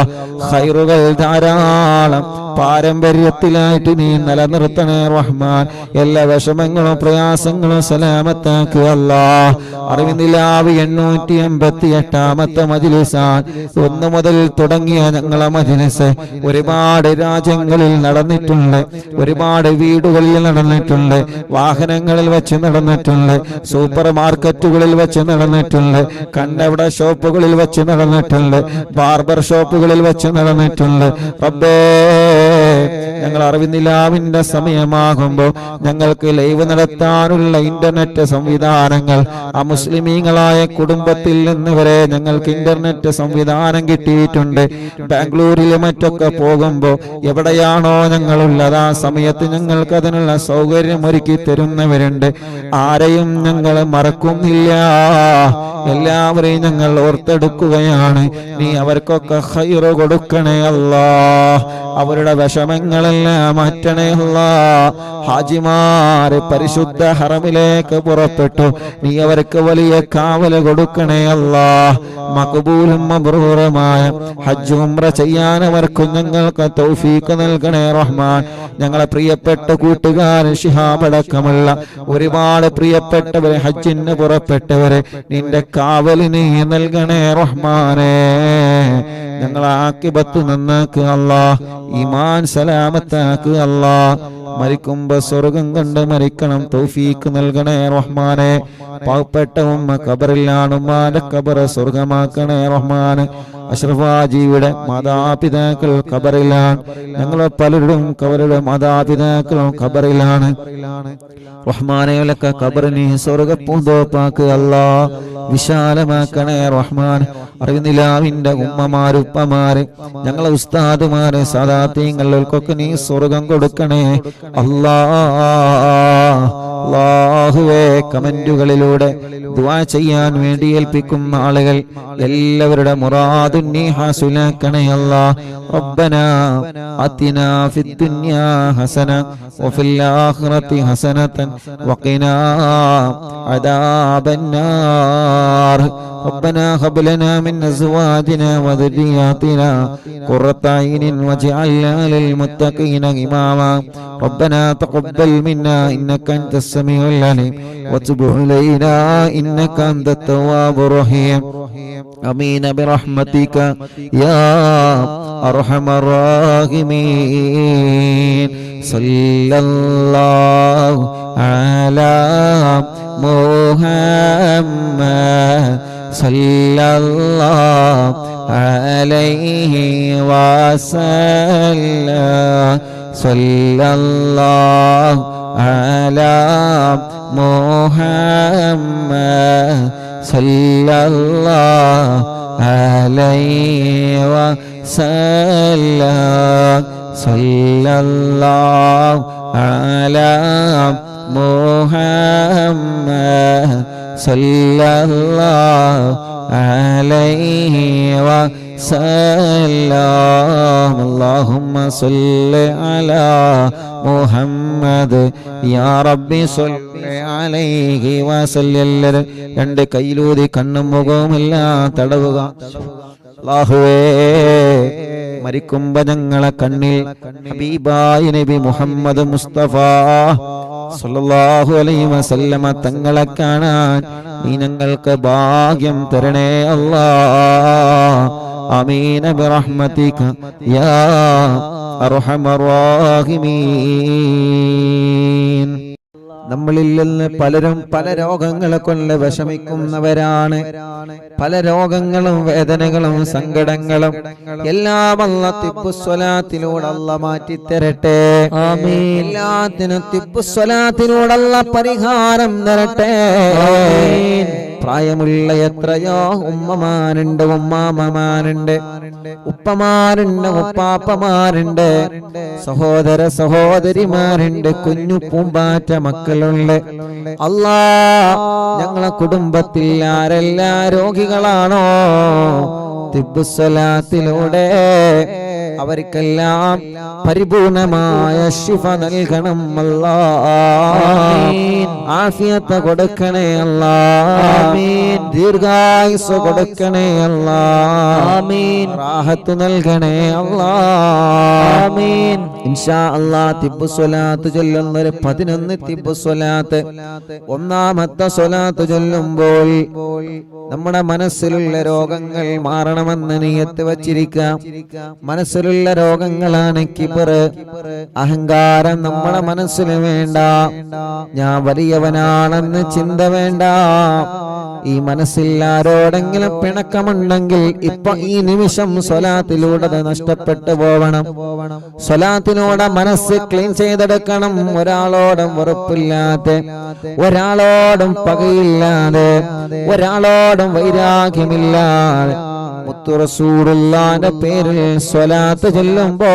ഖൈറുകൾ ധാരാളം പാരമ്പര്യത്തിലായിട്ട് നീ നിലനിർത്തണേ റഹ്മാൻ. എല്ലാ വിഷമങ്ങളും പ്രയാസങ്ങളും സലാമത്താക്കുക അല്ലാ. അറിവിന്ദിലാവ് 888 മജ്‌ലിസാൻ 1 മുതൽ തുടങ്ങിയ ഞങ്ങളെ മജ്‌ലിസ് ഒരുപാട് രാജ്യങ്ങളിൽ നടന്നിട്ടുണ്ട്, ഒരുപാട് വീടുകളിൽ നടന്നിട്ടുണ്ട്, വാഹനങ്ങളിൽ വെച്ച് നടന്നിട്ടുണ്ട്, സൂപ്പർ മാർക്കറ്റുകളിൽ വെച്ച് നടന്നിട്ടുണ്ട്, കണ്ടവിട ഷോപ്പുകളിൽ വെച്ച് നടന്നിട്ടുണ്ട്, ബാർബർ ഷോപ്പുകളിൽ വെച്ച് നടന്നിട്ടുണ്ട്. റബ്ബേ, ഞങ്ങൾ അറിവിന്ദിലാവിന്റെ സമയമാകുമ്പോൾ ഞങ്ങൾക്ക് ലൈവ് നടത്താനുള്ള ഇന്റർനെറ്റ് സംവിധാനങ്ങൾ അമുസ്ലിമീങ്ങളായ കുടുംബത്തിൽ നിന്ന് വരെ ഞങ്ങൾക്ക് ഇന്റർനെറ്റ് സംവിധാനം കിട്ടിയിട്ടുണ്ട്. ബാംഗ്ലൂരിൽ മറ്റൊക്കെ പോകുമ്പോൾ എവിടെയാണോ ഞങ്ങളുള്ളത് ആ സമയത്ത് ഞങ്ങൾക്ക് അതിനുള്ള സൗകര്യം ഒരുക്കി തരുന്നവരുണ്ട്. ആരെയും ഞങ്ങൾ മറക്കുന്നില്ല, എല്ലാവരെയും ഞങ്ങൾ ഓർത്തെടുക്കുകയാണ്. നീ അവർക്കൊക്കെ ഖൈറ് കൊടുക്കണേ അല്ലാ. അവരുടെ വിഷമങ്ങളെല്ലാം മാറ്റണേ അല്ലാ. ഹാജിമാര് പരിശുദ്ധ ഹറമിലേക്ക് പുറപ്പെട്ടു, നീ അവർക്ക് വലിയ കാവല് കൊടുക്കണേ അല്ലാ. മഖബൂലും മബ്റൂറുമായ ഹജ്ജ് ഉംറ ചെയ്യാൻ അവർക്കും ഞങ്ങൾക്ക് തൗഫീഖ് നൽകണേ റഹ്മാൻ. ഞങ്ങളെ പ്രിയപ്പെട്ട കൂട്ടുകാരൻ ശിഹാബ് അടക്കമുള്ള ഒരുപാട് പ്രിയപ്പെട്ടവരെ ഹജ്ജിന് പുറപ്പെട്ടവരെ നിന്റെ കാവലിന് നൽകണേ റഹ്മാനേ. ഞങ്ങളെ ആക്കിബത്ത് നന്നാക്കുക അല്ലാ, ഈമാൻ സലാമത്താക്കുക അല്ലാ. മരിക്കുമ്പോ സ്വർഗം കണ്ട് മരിക്കണം തൗഫീഖ് നൽകണേ റഹ്മാനെ. പാവപ്പെട്ട ഉമ്മ ഖബറിലാണ്, ഉമ്മാന്റെ ഖബർ സ്വർഗമാക്കണേ റഹ്മാന്. അഷ്റഫ് ഹാജിയുടെ മാതാപിതാക്കൾ ഖബറിലാണ്, ഞങ്ങൾ പലരുടെയും അവരുടെ മാതാപിതാക്കളും ഖബറിലാണ്. റഹ്മാനെയൊക്കെ ഖബറിനെ സ്വർഗപ്പൂന്തോപ്പാക്കുക അല്ലാ, വിശാലമാക്കണേ റഹ്മാൻ. അറിവിനിലാവിന്റെ ഉമ്മമാര്, ഉപ്പമാര്, ഞങ്ങളെ ഉസ്താദുമാര്, സാദാത്യങ്ങൾക്കൊക്കെ നീ സ്വർഗം കൊടുക്കണേ അല്ലാ. അല്ലാഹുവേ, കമന്റുകളിലൂടെ ദുആ ചെയ്യാൻ വേണ്ടി ഏൽപ്പിക്കുന്ന ആളുകൾ എല്ലാവരുടെ മുറാദും നീ ഹാസിലാക്കണേ അല്ലാ. റബ്ബനാ ആതിനാ ഫിദ്ദുനിയാ ഹസന വഫിൽ ആഖിറതി ഹസനതൻ വഖിനാ അദാബന്നാർ. ربنا هب لنا من أزواجنا وذرياتنا قرة أعين واجعلنا للمتقين إماما. ربنا تقبل منا إنك أنت السميع العليم وتب علينا إنك أنت التواب الرحيم. آمين برحمتك يا أرحم الراحمين. صلى الله على محمد صلى الله عليه وسلم. صلى الله على محمد صلى الله عليه وسلم. صلى الله على محمد صلى الله عليه وسلم. اللهم صل على محمد يا ربي صل عليه وسلم. രണ്ട് കൈയിലൂതി കണ്ണും മുഖവും എല്ലാം തടവുക. അല്ലാഹുവേ, മരിക്കുമ്പോ ഞങ്ങളെ കണ്ണിൽ ഹബീബായ നബി മുഹമ്മദ് മുസ്തഫ സല്ലല്ലാഹു അലൈഹി വസല്ലമ തങ്ങളെ കാണാൻ നീ ഞങ്ങൾക്ക് ഭാഗ്യം തരണേ അല്ലാഹ്. ആമീൻ ബിറഹ്മതിക യാ അർഹമർ റഹീമീൻ. നമ്മളിൽ നിന്ന് പലരും പല രോഗങ്ങളെ കൊണ്ട് വിഷമിക്കുന്നവരാണ്. പല രോഗങ്ങളും വേദനകളും സങ്കടങ്ങളും എല്ലാം അല്ലാഹ് തിബ്ബുസ്വലാത്തിലൂടെ അല്ലാഹ് മാറ്റിത്തരട്ടെ. ആമീൻ. എല്ലാത്തിനും തിബ്ബുസ്വലാത്തിലൂടെ അല്ലാഹ് പരിഹാരം തരട്ടെ. ആമീൻ. പ്രായമുള്ള എത്രയോ ഉമ്മമാരുണ്ട്, ഉമ്മാമ്മമാരുണ്ട്, ഉപ്പമാരുണ്ട്, ഉപ്പാപ്പമാരുണ്ട്, സഹോദര സഹോദരിമാരുണ്ട്, കുഞ്ഞു പൂമ്പാറ്റ മക്കളുണ്ട്. അല്ലാ, ഞങ്ങളെ കുടുംബത്തിൽ ആരെല്ലാം രോഗികളാണോ തിബ്ബുസ്വലാത്തിലൂടെ അവർക്കെല്ലാം പരിപൂർണമായ ശിഫ നൽകണം അല്ലാഹ്. ആഫിയത്ത് കൊടുക്കണേ അല്ലാഹ്. ദീർഘായുസ് കൊടുക്കണേ അല്ലാഹ്. റാഹത്ത് നൽകണേ അല്ലാഹ്. ഇൻഷാ അല്ലാഹ് തിബ്ബുസ്വലാത്ത് ചൊല്ലുന്നൊരു 11 തിബ്ബുസ്വലാത്ത് ഒന്നാമത്തെ സ്വലാത്ത് ചൊല്ലുമ്പോൾ നമ്മുടെ മനസ്സിലുള്ള രോഗങ്ങൾ മാറണമെന്ന് നിയത്ത് വച്ചിരിക്കാം. മനസ്സിലുള്ള രോഗങ്ങളാണ് കിബർ, അഹങ്കാരം. നമ്മുടെ മനസ്സിന് വേണ്ട. ഞാൻ വലിയവനാണെന്ന് ചിന്ത വേണ്ട. ഈ മനസ്സിൽ ആരോടെങ്കിലും പിണക്കമുണ്ടെങ്കിൽ ഇപ്പൊ ഈ നിമിഷം സ്വലാത്തിലൂടെ നഷ്ടപ്പെട്ടു പോവണം. സ്വലാത്തിലൂടെ മനസ്സ് ക്ലീൻ ചെയ്തെടുക്കണം. ഒരാളോടും വെറുപ്പില്ലാതെ, ഒരാളോടും പകയില്ലാതെ, ഒരാളോടും വൈരാഗ്യമില്ലാതെ മുത്തു റസൂലുള്ളാഹിന്റെ പേരിൽ സ്വലാത്ത് ചൊല്ലുമ്പോ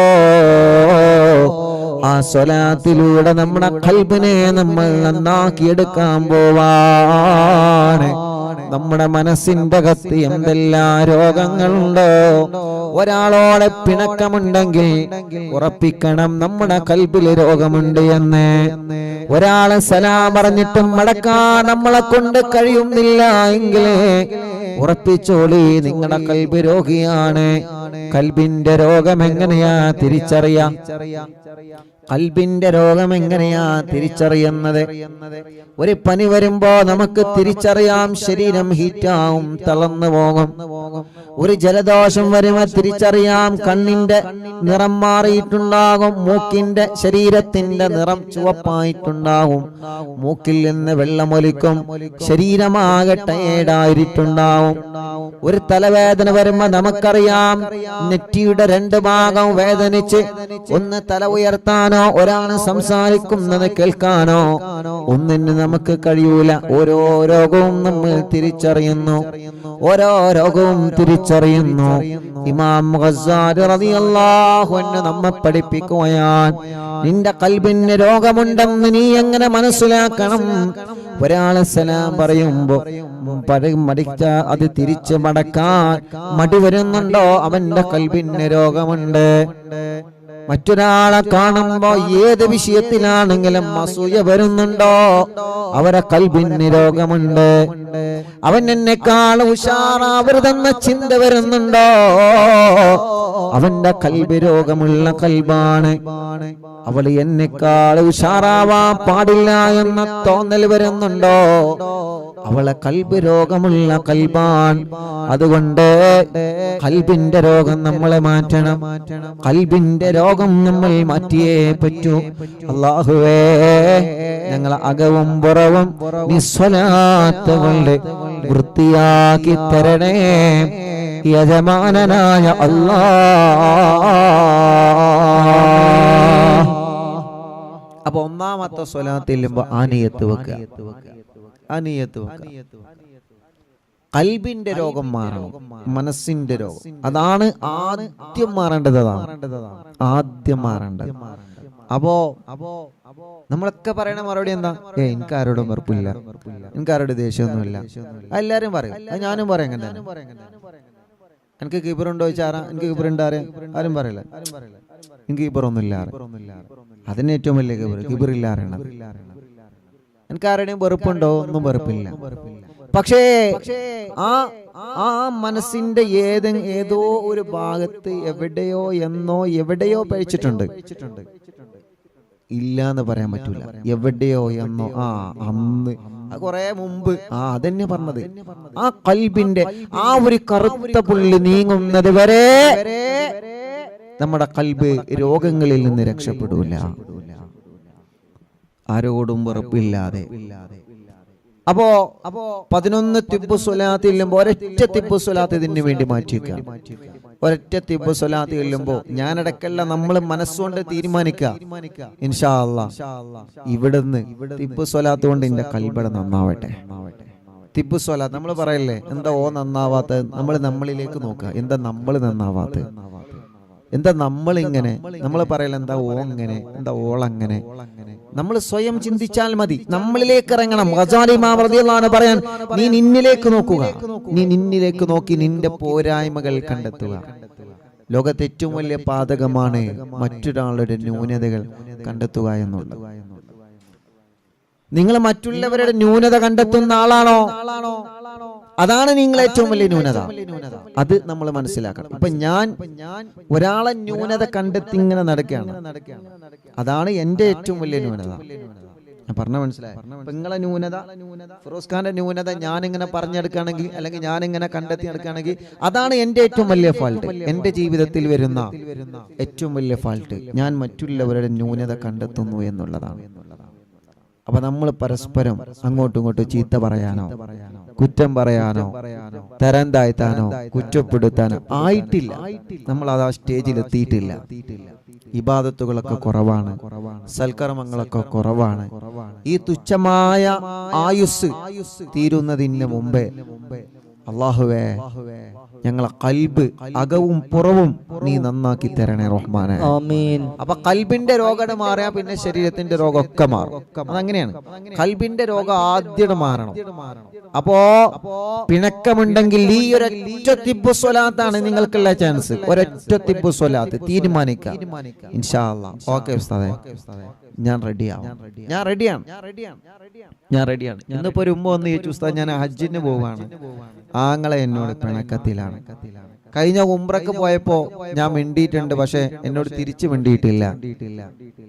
ആ സ്വലാത്തിലൂടെ നമ്മുടെ ഖൽബിനെ നമ്മൾ നന്നാക്കിയെടുക്കാൻ പോവാണ്. നമ്മുടെ മനസ്സിന്റെ അകത്ത് എന്തെല്ലാം രോഗങ്ങളുണ്ടോ, ഒരാളോടെ പിണക്കമുണ്ടെങ്കിൽ ഉറപ്പിക്കണം നമ്മുടെ ഖൽബിൽ രോഗമുണ്ട് എന്ന്. ഒരാളെ സലാം പറഞ്ഞിട്ടും മടക്കാൻ നമ്മളെ കൊണ്ട് കഴിയുന്നില്ല എങ്കിൽ ഉറപ്പിച്ചോളി, നിങ്ങളുടെ ഖൽബ് രോഗിയാണ്. ഖൽബിന്റെ രോഗം എങ്ങനെയാ തിരിച്ചറിയാം? ഖൽബിന്റെ രോഗം എങ്ങനെയാ തിരിച്ചറിയുന്നത്? ഒരു പനി വരുമ്പോ നമുക്ക് തിരിച്ചറിയാം, ശരീരം ഹീറ്റാവും, തളർന്നു പോകും. ഒരു ജലദോഷം വരുമ്പോ തിരിച്ചറിയാം, കണ്ണിന്റെ നിറം മാറിയിട്ടുണ്ടാകും, മൂക്കിന്റെ ശരീരത്തിന്റെ നിറം ചുവപ്പായിട്ടുണ്ടാകും, മൂക്കിൽ നിന്ന് വെള്ളമൊലിക്കും, ശരീരമാകെ ടയേർഡായിട്ടുണ്ടാവും. ഒരു തലവേദന വരുമ്പോ നമുക്കറിയാം, നെറ്റിയുടെ 2 ഭാഗം വേദനിച്ച് ഒന്ന് തല ഉയർത്താനോ ഒരാണ് സംസാരിക്കുന്നത് കേൾക്കാനോ ഒന്നിന് നമുക്ക് കഴിയൂല. ഓരോ രോഗവും നമ്മൾ തിരിച്ചറിയുന്നു, ഓരോ രോഗവും തിരിച്ചറിയുന്നു. ഇമാം ഗസ്സാലി റളിയല്ലാഹു അൻഹു നമ്മെ പഠിപ്പിക്കുകയാണ്, നിന്റെ ഖൽബിന് രോഗമുണ്ടെന്ന് നീ എങ്ങനെ മനസ്സിലാക്കണം? ഒരാളെ സലാം പറയുമ്പോ മടിച്ച അത് തിരിച്ച് മടക്കാൻ മടി വരുന്നുണ്ടോ, അവന്റെ ഖൽബിന് രോഗമുണ്ട്. മറ്റൊരാളെ കാണുമ്പോ ഏത് വിഷയത്തിലാണെങ്കിലും അസൂയ വരുന്നുണ്ടോ, അവരെ ഖൽബിന് രോഗമുണ്ട്. അവൻ എന്നെക്കാൾ ഉഷാറാവരുതെന്ന ചിന്ത വരുന്നുണ്ടോ, അവന്റെ ഖൽബ് രോഗമുള്ള ഖൽബാണ്. അവൾ എന്നെക്കാൾ ഉഷാറാവാൻ പാടില്ല എന്ന തോന്നൽ വരുന്നുണ്ടോ, അവളെ ഖൽബ് രോഗമുള്ള ഖൽബാൻ. അതുകൊണ്ട് ഖൽബിന്റെ രോഗം നമ്മളെ മാറ്റണം. ഖൽബിന്റെ രോഗം നമ്മൾ മാറ്റിയേ പറ്റൂ. അല്ലാഹുവേ, ഞങ്ങൾ അകവും പുറവും നിസ്വലാത്ത് കൊണ്ട് വൃത്തിയാക്കി തരണേ യജമാനനായ അല്ലാഹ്. അപ്പൊ ഒന്നാമത്തെ സ്വലാത്തിൽ ആനിയത്ത് വെക്കുക. ഖൽബിന്റെ രോഗം മാറണം, മനസ്സിന്റെ രോഗം. അതാണ് ആദ്യം മാറേണ്ടത്. ആദ്യം മാറേണ്ടത്. അപ്പോ നമ്മളൊക്കെ പറയണ മറുപടി എന്താ? എനിക്ക് ആരോടും വെറുപ്പില്ല, എനിക്ക് ആരോടും ദേഷ്യമൊന്നുമില്ല. എല്ലാരും പറയും, ഞാനും പറയാം. എനിക്ക് കീപ്പറുണ്ടോ ചോദിച്ചാ എനിക്ക് കീപ്പറുണ്ട് ആരും പറയില്ല. എനിക്ക് കീപ്പറൊന്നുമില്ല. അതിന് ഏറ്റവും വലിയ കീപ്പറില്ല അറിയണം. എനിക്ക് ആരുടെയും വെറുപ്പുണ്ടോ? ഒന്നും വെറുപ്പില്ല. പക്ഷേ ആ മനസ്സിന്റെ ഏതോ ഒരു ഭാഗത്ത് എവിടെയോ എന്നോ എവിടെയോ പഴിച്ചിട്ടുണ്ട്. ഇല്ല എന്ന് പറയാൻ പറ്റൂല. എവിടെയോ എന്നോ അന്ന് കുറെ മുമ്പ് അതന്നെ പറഞ്ഞത്. ആ ഖൽബിന്റെ ആ ഒരു കറുത്ത പുള്ളി നീങ്ങുന്നത് വരെ നമ്മുടെ ഖൽബ് രോഗങ്ങളിൽ നിന്ന് രക്ഷപ്പെടൂല. ആരോടും വെറുപ്പില്ലാതെ. അപ്പോ 11 തിബ്ബു സ്വലാത്ത് ചെല്ലുമ്പോ ഒരൊറ്റ തിബ്ബു സ്വലാത്ത് ഇതിന് വേണ്ടി മാറ്റിവെക്കുക. ഒരൊറ്റ തിബ്ബു സ്വലാത്ത് ചെല്ലുമ്പോ ഞാനടക്കല്ല നമ്മൾ മനസ്സുകൊണ്ട് തീരുമാനിക്കുക, ഇൻഷാ അല്ലാഹ് ഇവിടുന്ന് തിബ്ബു സ്വലാത്ത് കൊണ്ട് എന്റെ കൽബ് നന്നാവട്ടെ. തിബ്ബു സ്വലാത്ത് നമ്മൾ പറയല്ലേ, എന്താ ഓ നന്നാവാത്തത്? നമ്മൾ നമ്മളിലേക്ക് നോക്കുക, എന്താ നമ്മൾ നന്നാവാത്തത്? എന്താ നമ്മളിങ്ങനെ? നമ്മൾ പറയല എന്താ ഓ അങ്ങനെ, എന്താ ഓളങ്ങനെ? നമ്മൾ സ്വയം ചിന്തിച്ചാൽ മതി, നമ്മളിലേക്ക് ഇറങ്ങണം. ഗസാലി ഇമാം റളിയല്ലാഹു അൻഹു പറയാൻ, നീ നിന്നിലേക്ക് നോക്കുക, നീ നിന്നിലേക്ക് നോക്കി നിന്റെ പോരായ്മകൾ കണ്ടെത്തുക. ലോകത്തെ ഏറ്റവും വലിയ പാതകമാണ് മറ്റൊരാളുടെ ന്യൂനതകൾ കണ്ടെത്തുക എന്നുള്ളത്. നിങ്ങൾ മറ്റുള്ളവരുടെ ന്യൂനത കണ്ടെത്തുന്ന ആളാണോ? അതാണ് നിങ്ങൾ ഏറ്റവും വലിയ ന്യൂനത. അത് നമ്മൾ മനസ്സിലാക്കണം. ഇപ്പൊ ഞാൻ ഒരാളെ ന്യൂനത കണ്ടെത്തി ഇങ്ങനെ നടക്കുകയാണ്, അതാണ് എന്റെ ഏറ്റവും വലിയ ന്യൂനത. ഞാൻ പറഞ്ഞ മനസ്സിലായി? നിങ്ങളെ ന്യൂനത, ഫിറോസ് ഖാന്റെ ന്യൂനത ഞാൻ ഇങ്ങനെ പറഞ്ഞെടുക്കുകയാണെങ്കിൽ, അല്ലെങ്കിൽ ഞാൻ ഇങ്ങനെ കണ്ടെത്തി എടുക്കുകയാണെങ്കിൽ, അതാണ് എന്റെ ഏറ്റവും വലിയ ഫാൾട്ട്. എന്റെ ജീവിതത്തിൽ വരുന്ന ഏറ്റവും വലിയ ഫാൾട്ട് ഞാൻ മറ്റുള്ളവരുടെ ന്യൂനത കണ്ടെത്തുന്നു എന്നുള്ളതാണ്. അപ്പൊ നമ്മൾ പരസ്പരം അങ്ങോട്ടും ഇങ്ങോട്ടും ചീത്ത പറയാനോ കുറ്റം പറയാനോ തരം താഴ്ത്താനോ കുറ്റപ്പെടുത്താനോ ആയിട്ടില്ല. നമ്മൾ അത് ആ സ്റ്റേജിൽ എത്തിയിട്ടില്ല. ഇബാദത്തുകളൊക്കെ കുറവാണ്, സൽക്കർമ്മങ്ങളൊക്കെ കുറവാണ്. ഈ തുച്ഛമായ ആയുസ് തീരുന്നതിന് മുമ്പേ അല്ലാഹുവേ ഞങ്ങളെ കൽബ് അകവും പുറവും നീ നന്നാക്കി തരണേ റഹ്മാനെ, ആമീൻ. അപ്പൊ കൽബിന്റെ രോഗം മാറിയാ പിന്നെ ശരീരത്തിന്റെ രോഗമൊക്കെ മാറും. അതങ്ങനെയാണ്. കൽബിന്റെ രോഗം ആദ്യം മാറണം. അപ്പോ പിണക്കമുണ്ടെങ്കിൽ ഈ ഒരൊറ്റ തിബ്ബു സ്വലാത്താണ് നിങ്ങൾക്കുള്ള ചാൻസ്. ഒരൊറ്റ തിബ്ബു സ്വലാത്ത് തീരുമാനിക്കാം, ഇൻഷാ അല്ലാഹ്. ഓക്കെ ഉസ്താദേ, ഞാൻ റെഡിയാണ്. ഇന്നിപ്പോ ഒരു ഉമ്മ വന്ന് ചോദിച്ചു, ഉസ്താദ് ഞാൻ ഹജ്ജിന് പോവാണ്, ആങ്ങളെ എന്നോട് പിണക്കത്തിലാണ്. കഴിഞ്ഞ ഉംറക്ക് പോയപ്പോ ഞാൻ മിണ്ടിയിട്ടുണ്ട്, പക്ഷെ എന്നോട് തിരിച്ചു മിണ്ടിയിട്ടില്ല.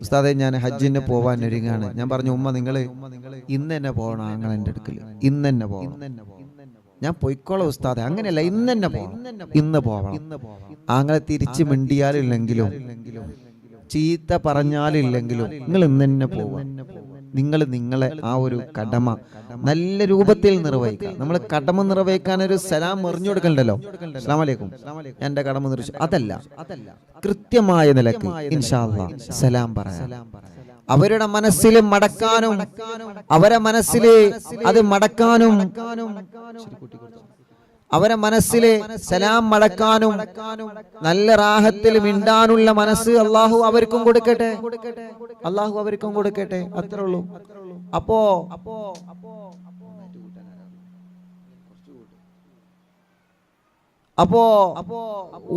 ഉസ്താദെ ഞാൻ ഹജ്ജിന് പോവാൻ ഒരുങ്ങാണ്. ഞാൻ പറഞ്ഞു, ഉമ്മ നിങ്ങള് ഇന്ന് തന്നെ പോകണം, ആങ്ങളെന്റെ അടുക്കൽ ഇന്ന് തന്നെ പോകണം. ഞാൻ പൊയ്ക്കോളാം ഉസ്താദെ. അങ്ങനെയല്ല, ഇന്ന് തന്നെ പോകണം, ഇന്ന് പോകണം. ആങ്ങളെ തിരിച്ചു മിണ്ടിയാലില്ലെങ്കിലും ചീത്ത പറഞ്ഞാലില്ലെങ്കിലും നിങ്ങൾ ഇന്ന് തന്നെ പോവാം. നിങ്ങൾ നിങ്ങളെ ആ ഒരു കടമ നല്ല രൂപത്തിൽ നിർവഹിക്കുക. നമ്മൾ കടമ നിർവഹിക്കാൻ ഒരു സലാം എറിഞ്ഞു കൊടുക്കണ്ടല്ലോ, അസ്സലാമു അലൈക്കും എന്റെ കടമ നിർവഹിച്ചു, അതല്ല. കൃത്യമായ നിലക്ക് ഇൻഷാ അല്ലാഹ് സലാം പറയാം. അവരുടെ മനസ്സിൽ മടക്കാനും, അവരെ മനസ്സിൽ അത് മടക്കാനും, അവരെ മനസ്സിലെ സലാം മടക്കാനും നല്ല റാഹത്തിൽ മിണ്ടാനുള്ള മനസ്സ് അള്ളാഹു അവർക്കും കൊടുക്കട്ടെ, അള്ളാഹു അവർക്കും കൊടുക്കട്ടെ. അത്രേ ഉള്ളൂ. അപ്പോ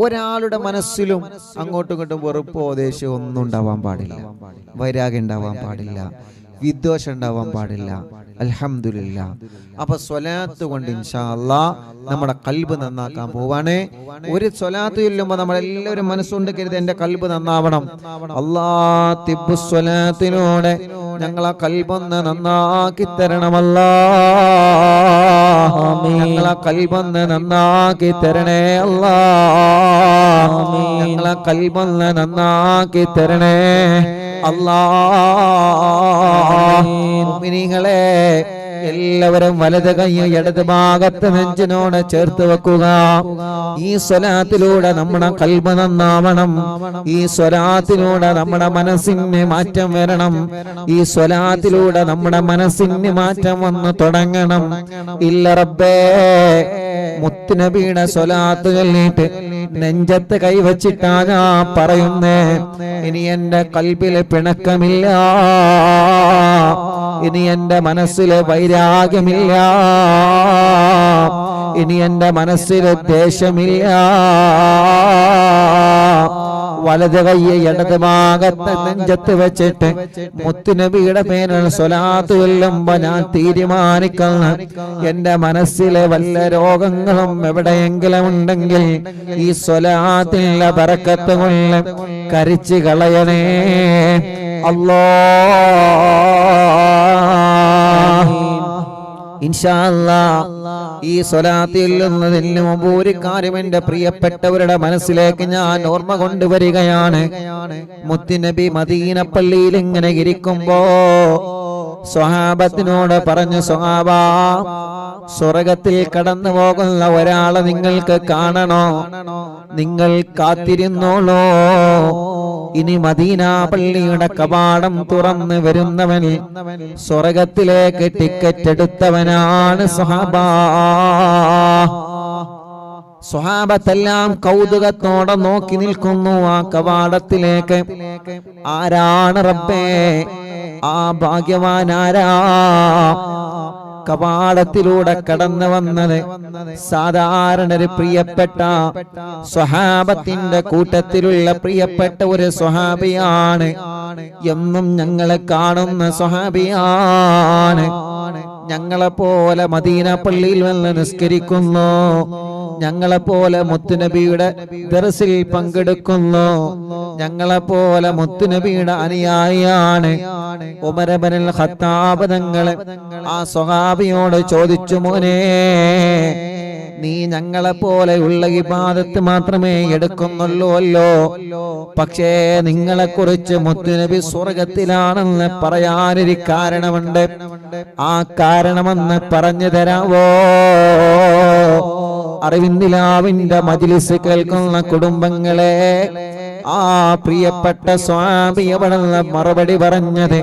ഒരാളുടെ മനസ്സിലും അങ്ങോട്ടും ഇങ്ങോട്ടും വെറുപ്പോ ദേഷ്യമോ ഒന്നും ഉണ്ടാവാൻ പാടില്ല, വൈരാഗ്യം ഉണ്ടാവാൻ പാടില്ല, വിദ്വേഷം ഉണ്ടാവാൻ പാടില്ല. അൽഹംദുലില്ലാ. അപ്പൊ സ്വലാത്ത് കൊണ്ട് ഇൻഷാ അല്ലാഹ് നമ്മുടെ കൽബ് നന്നാക്കാൻ പോവാണ്. ഒരു സ്വലാത്ത് ചൊല്ലുമ്പോൾ നമ്മളെല്ലാവരും മനസ്സുകൊണ്ട് കരുതി എന്റെ കൽബ് നന്നാവണം. അല്ലാഹ് തിബ്ബു സ്വലാത്തിലൂടെ ഞങ്ങളെ കൽബൊന്ന് നന്നാക്കി തരണമല്ലാ, ഞങ്ങളെ കൽബൊന്ന് നന്നാക്കി തരണേ അല്ലാ, ഞങ്ങളെ കൽബൊന്ന് നന്നാക്കി തരണേ അല്ലാ. മുഅ്മിനീങ്ങളെ എല്ലാവരും വലത് കൈ ഇടത് ഭാഗത്ത് നെഞ്ചിനോട് ചേർത്ത് വെക്കുക. ഈ സ്വലാത്തിലൂടെ നമ്മുടെ കൽബ് നന്നാവണം. ഈ സ്വലാത്തിലൂടെ നമ്മുടെ മനസ്സിന് മാറ്റം വരണം. ഈ സ്വലാത്തിലൂടെ നമ്മുടെ മനസ്സിന് മാറ്റം വന്ന് തുടങ്ങണം. ഇല്ല റബ്ബേ, മുത്തുനബിയുടെ സ്വലാത്ത് ചൊല്ലിയിട്ട് നെഞ്ചത്ത് കൈവച്ചിട്ടാ ഞാൻ പറയുന്നേ, ഇനി എന്റെ കൽബില് പിണക്കമില്ല, ഇനി എന്റെ മനസ്സില് വൈരാഗ്യമില്ല, ഇനി എന്റെ മനസ്സില് ദേഷ്യമില്ല. വലത് കയ്യെ ഇടത് ഭാഗത്ത് നെഞ്ചത്ത് വെച്ചിട്ട് മുത്തുനബിയുടെ പേരിൽ സ്വലാത്ത് ചൊല്ലുമ്പോ ഞാൻ തീരുമാനിക്കുന്ന എന്റെ മനസ്സിലെ വല്ല രോഗങ്ങളും എവിടെയെങ്കിലും ഉണ്ടെങ്കിൽ ഈ സ്വലാത്തിന്റെ ബറക്കത്ത് കൊണ്ട് കരിച്ചു കളയണേ അല്ലാഹ്. ഇൻഷാ അല്ലാഹ് ഈ സ്വലാത്ത് ചൊല്ലുന്നതിന് മുമ്പ് ഒരു കാര്യം എന്റെ പ്രിയപ്പെട്ടവരുടെ മനസ്സിലേക്ക് ഞാൻ ഓർമ്മ കൊണ്ടുവരികയാണ്. മുത്തുനബി മദീന പള്ളിയിൽ ഇങ്ങനെ ഇരിക്കുമ്പോ സ്വഹാബത്തിനോട് പറഞ്ഞു, സ്വഹാബാ, സ്വർഗത്തിൽ കടന്നു പോകുന്ന ഒരാളെ നിങ്ങൾക്ക് കാണണോ? നിങ്ങൾ കാത്തിരുന്നോളോ. ഇനി മദീന പള്ളിയുടെ കവാടം തുറന്ന് വരുന്നവൻ സ്വർഗത്തിലേക്ക് ടിക്കറ്റ് എടുത്തവനാണ് സ്വഹാബാ. സ്വഹാബത്തെല്ലാം കൗതുകത്തോടെ നോക്കി നിൽക്കുന്നു ആ കവാടത്തിലേക്ക്. ആരാണ് റബ്ബേ ആ ഭാഗ്യവാനാരാ? കവാടത്തിലൂടെ കടന്നു വന്നത് സാധാരണ ഒരു പ്രിയപ്പെട്ട സ്വഹാബത്തിന്റെ കൂട്ടത്തിലുള്ള പ്രിയപ്പെട്ട ഒരു സ്വഹാബിയാണ്. എന്നും ഞങ്ങളെ കാണുന്ന സ്വഹാബിയാണ്. ഞങ്ങളെ പോലെ മദീന പള്ളിയിൽ വന്ന് നിസ്കരിക്കുന്നു, ഞങ്ങളെ പോലെ മുത്തുനബിയുടെ ദർസിൽ പങ്കെടുക്കുന്നു, ഞങ്ങളെ പോലെ മുത്തുനബിയുടെ അനുയായിയാണ്. ഉമർ ഇബ്നുൽ ഖത്താബ് തങ്ങൾ ആ സ്വഹാബിയോട് ചോദിച്ചു, മോനെ, നീ ഞങ്ങളെ പോലെയുള്ള ഇബാദത്ത് മാത്രമേ എടുക്കുന്നുള്ളൂല്ലോ, പക്ഷേ നിങ്ങളെ കുറിച്ച് മുത്തുനബി സ്വർഗത്തിലാണെന്ന് പറയാനൊരു കാരണമുണ്ട്. ആ കാരണമെന്ന് പറഞ്ഞു തരാവോ? അറിവിന്ദിലാവിന്റെ മജ്ലിസ് കേൾക്കുന്ന കുടുംബങ്ങളെ, ആ പ്രിയപ്പെട്ട സ്വാമി അവിടെ മറുപടി പറഞ്ഞത്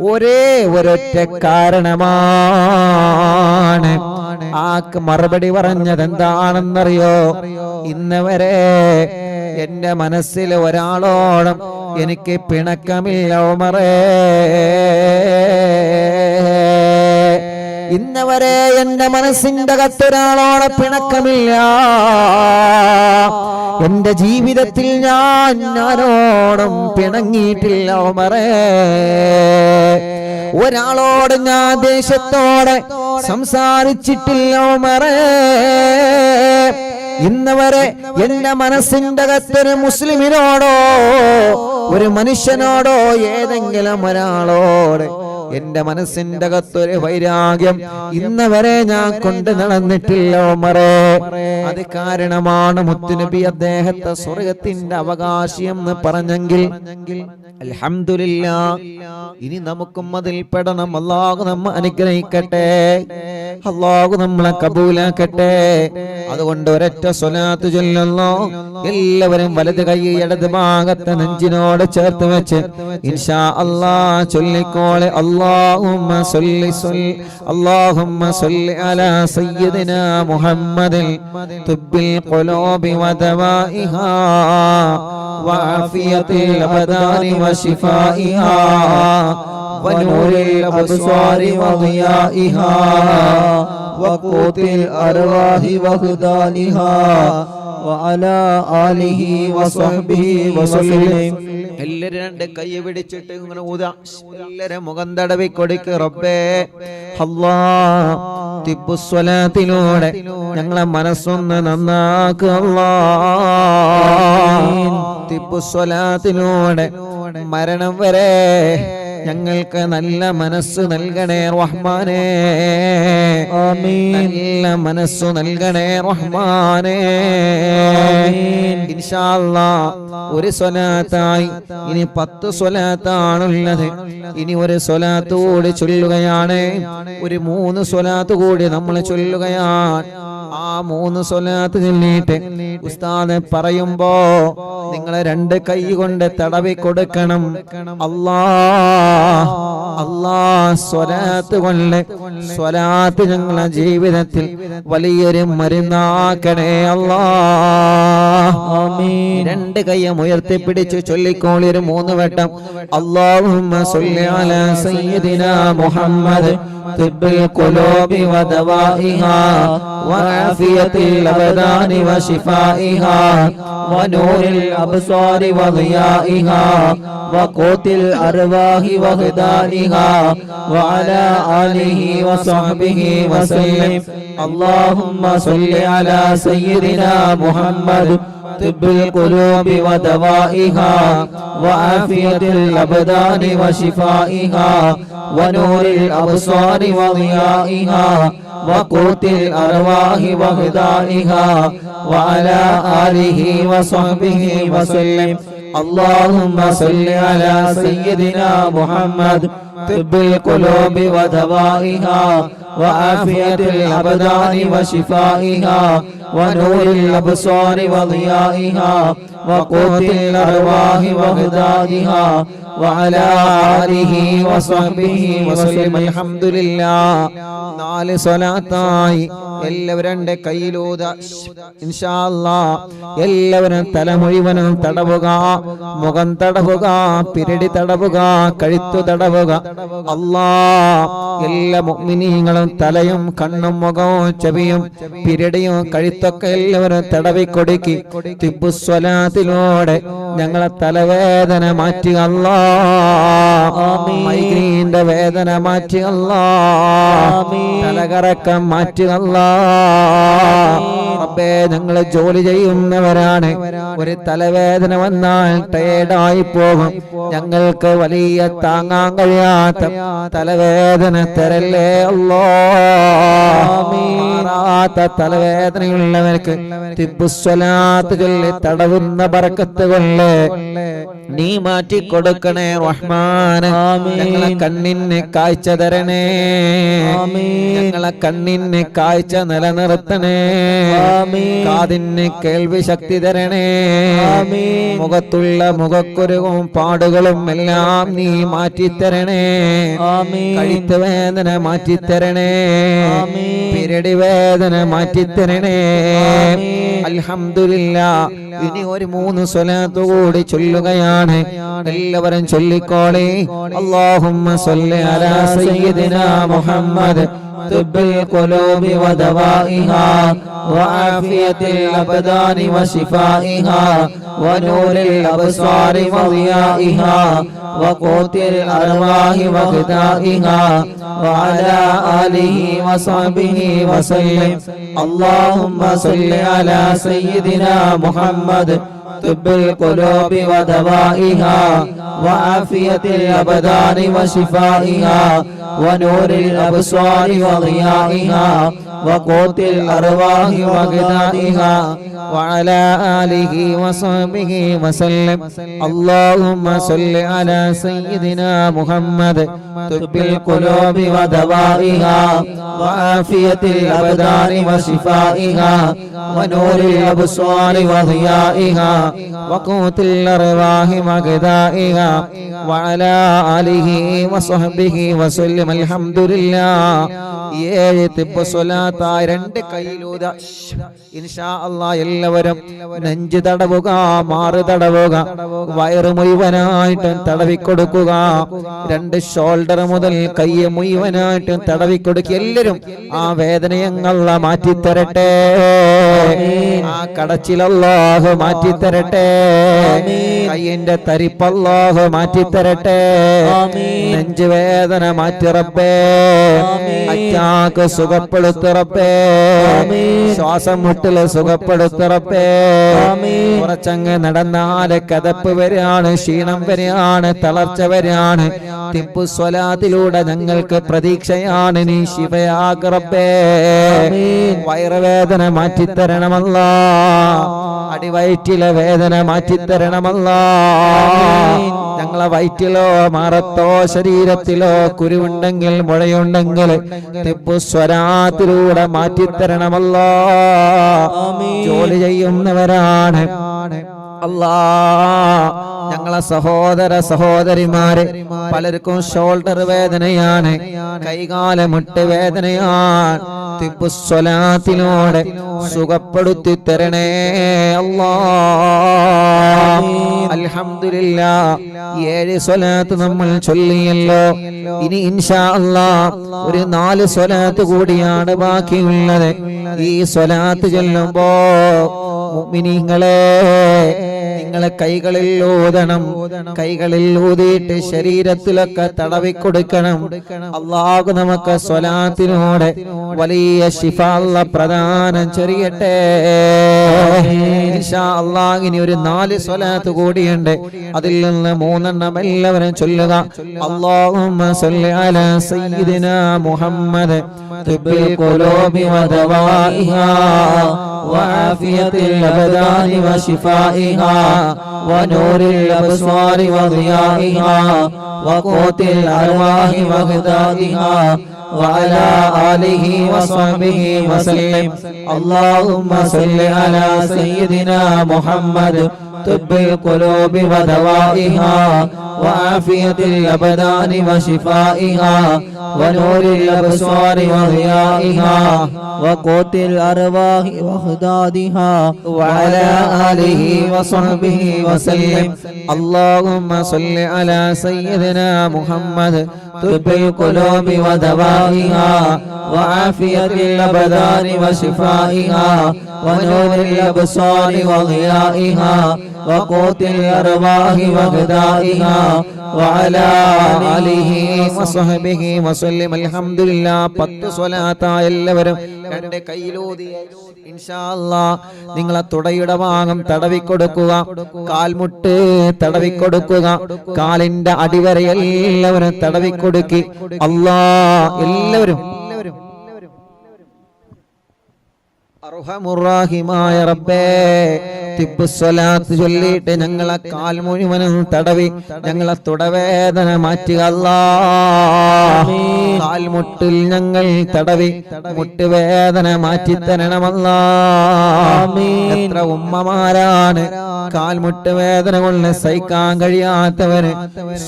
ഒരേ ഒരൊറ്റ കാരണമാണ്. ആ മറുപടി പറഞ്ഞത് എന്താണെന്നറിയോ? ഇന്നവരെ എന്റെ മനസ്സിൽ ഒരാളോടും എനിക്ക് പിണക്കമില്ല ഉമറേ. ഇന്നവരെ എന്റെ മനസ്സിന്റെ അകത്തൊരാളോടെ പിണക്കമില്ല. എന്റെ ജീവിതത്തിൽ ഞാൻ ആരോടും പിണങ്ങിയിട്ടില്ല ഉമറേ. ഒരാളോട് ഞാൻ ദേശത്തോടെ സംസാരിച്ചിട്ടില്ല ഉമറേ. ഇന്നവരെ എന്റെ മനസ്സിന്റെ അകത്തൊരു മുസ്ലിമിനോടോ ഒരു മനുഷ്യനോടോ ഏതെങ്കിലും ഒരാളോട് എന്റെ മനസ്സിന്റെ അകത്തൊരു വൈരാഗ്യം ഇന്നവരെ ഞാൻ കൊണ്ട് നടന്നിട്ടില്ല ഉമറേ. അത് കാരണമാണ് മുത്തുനബി അദ്ദേഹത്തെ സ്വർഗത്തിന്റെ അവകാശി എന്ന് പറഞ്ഞെങ്കിൽ അൽഹംദുലില്ലാഹ്, ഇനി നമുക്കും അതിൽ പെടണം. അല്ലാഹു നമ്മെ അനുഗ്രഹിക്കട്ടെ, അല്ലാഹു നമ്മളെ കബൂലാക്കട്ടെ. അതുകൊണ്ട് ഒരൊറ്റ സ്വലാത്ത് ചൊല്ലുന്നു. എല്ലാവരും വലത് കൈ ഇടത് ഭാഗത്തെ നെഞ്ചിനോട് ചേർത്ത് വെച്ച് ഇൻഷാ അല്ലാഹ് ചൊല്ലിക്കോളെ. اللهم صل على سيدنا محمد طب القلوب ودوائها وعافية الأبدان وشفائها ونور الأبصار وضيائها وقوت الأرواح وخدانها وعلى آله وصحبه وسلم. എല്ലാരും രണ്ട് കൈ പിടിച്ചിട്ട് ഇങ്ങനെ ഊതാ, എല്ലാരും മുഖം തടവി കൊടുക്ക്. റബ്ബേ അല്ലാഹ്, തിബ്ബുസ്വലാത്തിലൂടെ ഞങ്ങളെ മനസ്സൊന്ന് നന്നാക്കുക അല്ലാഹ്. തിബ്ബുസ്വലാത്തിലൂടെ മരണം വരെ ഞങ്ങൾക്ക് നല്ല മനസ്സ് നൽകണേ റഹ്മാനേ. ആമീൻ. നല്ല മനസ്സ് നൽകണേ റഹ്മാനേ. ഇൻഷാ അല്ലാഹ് ഒരു സ്വലാത്തായി ഇനി 10 സ്വലാത്താണുള്ളത്. ഇനി ഒരു സ്വലാത്ത് കൂടി ചൊല്ലുകയാണ്. ഒരു 3 സ്വലാത്ത് കൂടി നമ്മൾ ചൊല്ലുകയാണ്. ആ 3 സ്വലാത്ത് ചൊല്ലിയിട്ട് ഉസ്താദ് പറയുമ്പോ നിങ്ങളെ 2 കൈ കൊണ്ട് തടവി കൊടുക്കണം. അല്ലാഹ് അല്ലാഹ് സ്വലാത്ത് കൊണ്ട് സ്വലാത്ത് ഞങ്ങളുടെ ജീവിതത്തിൽ വലിയൊരു മരുന്നാക്കണേ അല്ലാഹ്. ആമീൻ. 2 കൈയും ഉയർത്തിപ്പിടിച്ച് ചൊല്ലിക്കോളി ഒരു 3 വട്ടം. അല്ലാഹുമ്മ സ്വല്ലി അലാ സയ്യിദിനാ മുഹമ്മദ് തിബ്ബിൽ ഖുലൂബി വദവാഇഹാ വആഫിയത്തിൽ അബ്ദാനി വശിഫാഇഹാ വനൂരിൽ അബ്സാരി വദിയാഇഹാ വഖൂത്തിൽ അർവാഹി വഹദാനിഹാ വഅലാ ആലിഹി വസഹ്ബിഹി വസല്ലം. അല്ലാഹുമ്മ സ്വല്ലി അലാ സയ്യിദിനാ മുഹമ്മദ് طب القلوب ودوائها وعافية الأبدان وشفائها ونور الأبصار وضيائها وقوت الأرواح وغذائها وعلى آله وصحبه وسلم. اللهم صل على سيدنا محمد طب القلوب ودوائها وعافية الأبدان وشفائها ونور الأبصار وضيائها وقوت الأرواح وغذائها وعلى آله وصحبه وسلم. الحمد لله. 4 സ്വലാത്തായി എല്ലാവരും കയ്യിലൂത ഇൻഷാ അല്ലാഹ്. എല്ലാവരും തല മുഴുവനും തടവുക, മുഖം തടവുക, പിരടി തടവുക, കഴുത്തു തടവുക. അല്ലാഹ് എല്ലാ മുഅ്മിനീങ്ങളും തലയും കണ്ണും മുഖവും ചെവിയും പിരടിയും കഴുത്തൊക്കെ എല്ലാവരും തടവിക്കൊടുക്കി തിബ്ബുസ്വലാത്തിലൂടെ ഞങ്ങളെ തലവേദന മാറ്റി അല്ലാഹ്. മൈഗ്രീന്റെ വേദന മാറ്റി അല്ലാഹ്. തലകറക്കം മാറ്റി അല്ലാഹ്. റബ്ബേ, ഞങ്ങൾ ജോലി ചെയ്യുന്നവരാണ്. ഒരു തലവേദന വന്നാൽ ടയേർഡായി പോകും. ഞങ്ങൾക്ക് വലിയ താങ്ങാൻ കഴിയാത്ത തലവേദന തരല്ലേ അല്ലാഹ്. തലവേദനയുള്ളവർക്ക് തിബ്ബുസ്വലാത്ത് ചൊല്ലി തടവുന്ന ബറക്കത്ത് കൊണ്ട് നീ മാറ്റി കൊടുക്കണേ റഹ്മാനെ. ഞങ്ങളെ കണ്ണിന് കാഴ്ച തരണേ, ഞങ്ങളെ കണ്ണിന് കാഴ്ച നിലനിർത്തണേ, കാതിന് കേൾവി ശക്തി തരണേ, മുഖത്തുള്ള മുഖക്കുരുവും പാടുകളും എല്ലാം നീ മാറ്റിത്തരണേ, കഴുത്ത് വേദന മാറ്റിത്തരണേ, പിരടി വേദന മാറ്റിത്തരണേ. അൽഹംദുലില്ലാഹ്. ഇനി ഒരു 3 സ്വലാത്ത് കൂടി ചൊല്ലുകയാണ്. എല്ലാവരും ചൊല്ലിക്കോളേ. അല്ലാഹുമ്മ സ്വല്ലി അലാ സയ്യിദിനാ മുഹമ്മദ് طب القلوب ودوائها وعافية الأبدان وشفائها ونور الأبصار وضيائها وقوت الأرواح وغذائها وعلى آله وصحبه وسلم. اللهم صل على سيدنا محمد طب القلوب ودوائها وعافية الأبدان وشفائها ونور الأبصار وضيائها وقوت الأرواح وغذائها وعلى آله وصحبه وسلم. اللهم صل على سيدنا محمد طب القلوب ودوائها وعافية الأبدان وشفائها ونور الأبصار وضيائها وقوت الأرواح وغذائها وعلى آله وصحبه وسلم. الحمد لله. 7 തിബ്ബ് സ്വലാത്തായി 2 കൈയിലൂത ഇൻഷാ അല്ലാഹ്. എല്ലാവരും നെഞ്ച് തടവുക, മാറ് തടവുക, വയറ് മുഴുവനായിട്ട് തടവിക്കൊടുക്കുക. 2 ഷോൾഡർ മുതൽ കൈ മുഴുവനായിട്ട് തടവിക്കൊടുക്കുക. എല്ലാവരും ആ വേദനയങ്ങള മാറ്റിത്തരട്ടെ, ആ കടച്ചിലല്ലാഹു മാറ്റിത്തരട്ടെ, കയ്യിന്റെ തരിപ്പല്ലാഹു മാറ്റിത്തരട്ടെ, നെഞ്ച് വേദന മാറ്റി റബ്ബേ, അറ്റാക്ക് സുഖപ്പെടുത്തു റബ്ബേ, ശ്വാസം മുട്ടല് സുഖപ്പെടുത്തു റബ്ബേ. കുറച്ചങ്ങ് നടന്നാല് കതപ്പ് വരെയാണ്, ക്ഷീണം വരെയാണ്, തളർച്ച വരെയാണ്. തിബ്ബു സ്വലാത്തിലൂടെ ഞങ്ങൾക്ക് പ്രതീക്ഷയാണ്. നീ ശിഫയാക്ക് റബ്ബേ. വയറുവേദന മാറ്റിത്തരണമല്ലാ, അടിവയറ്റിലെ വേദന മാറ്റിത്തരണമല്ലാ. ഞങ്ങളെ വയറ്റിലോ മാറത്തോ ശരീരത്തിലോ കുരുവുണ്ടെങ്കിൽ മുഴയുണ്ടെങ്കിൽ തിബ്ബു സ്വലാത്തിലൂടെ മാറ്റിത്തരണമല്ലാ. ജോലി ചെയ്യുന്നവരാണ് അല്ലാ. ഞങ്ങളെ സഹോദര സഹോദരിമാരെ പലർക്കും ഷോൾഡർ വേദനയാണ്, കൈകാല മുട്ട് വേദനയാണ്. തിബ്ബു സ്വലാത്തിലൂടെ സുഖപ്പെടുത്തി തരണേ അല്ലാ. അൽഹംദുലില്ലാഹ്. 7 സ്വലാത്ത് നമ്മൾ ചൊല്ലിയല്ലോ. ഇനി ഇൻഷാ അല്ലാഹ് ഒരു 4 സ്വലാത്ത് കൂടിയാണ് ബാക്കിയുള്ളത്. ഈ സ്വലാത്ത് ചൊല്ലുമ്പോ മുഅ്മിനീങ്ങളെ നിങ്ങൾ കൈകളിൽ ഊതണം. കൈകളിൽ ഊതിയിട്ട് ശരീരത്തിലൊക്കെ തടവിക്കൊടുക്കണം. അല്ലാഹു നമുക്ക് സ്വലാത്തിനോടെ വലിയ ശിഫ അല്ലാഹ് പ്രദാനം ചെയ്യട്ടെ. ഇൻഷാ അല്ലാഹ് ഇനി ഒരു 4 സ്വലാത്ത് കൂടിയുണ്ട്. അതിൽ നിന്ന് 3 എണ്ണം എല്ലാവരും ചൊല്ലുക. അല്ലാഹുമ്മ സ്വല്ലി അലാ സയ്യിദിനാ മുഹമ്മദ് തിബ്ബിൽ ഖുലൂബി വദവാഇഹാ വആഫിയത്തിൽ അബ്ദാനി വശിഫാഇഹാ വനൂറിൽ അബ്സ്വാരി വദിയാഇഹാ വഖൂത്തിൽ അർവാഹി വഗ്ദാദിഹാ وعلى آله وصحبه وسلم. اللهم صل على سيدنا محمد طب القلوب ودوائها وعافية الأبدان وشفائها ونور الأبصار وضيائها وقوت الأرواح وخدادها وعلى آله وصحبه وسلم. اللهم صل على سيدنا محمد طب القلوب ودوائها وعافية الأبدان وشفائها ونور الأبصار وضيائها وقوت الأرواح وغذائها وعلى آله وصحبه وسلم. الحمد لله. 10 സ്വലാത്ത് എല്ലാവരും രണ്ട് കൈയിലൂതി ഇൻഷാ അല്ലാഹ് നിങ്ങളെ തുടയുടെ ഭാഗം തടവിക്കൊടുക്കുക, കാൽമുട്ട് തടവിക്കൊടുക്കുക, കാലിന്റെ അടിവരെ എല്ലാവരും തടവിക്കൊടുക്കി. അല്ലാഹ് എല്ലാവരും അർഹമുർറാഹിമായ റബ്ബേ തിബ്ബു സ്വലാത്ത് ചൊല്ലിയിട്ട് ഞങ്ങളെ കാൽ മുഴുവനും തടവി ഞങ്ങളെ തുടവേദന മാറ്റുക അല്ലാഹ്. കാൽമുട്ടിൽ ഞങ്ങൾ തടവി മുട്ടുവേദന മാറ്റിത്തരണം അല്ലാഹ്. എത്ര ഉമ്മമാരാണ് കാൽമുട്ട് വേദന കൊണ്ട് സഹിക്കാൻ കഴിയാത്തവര്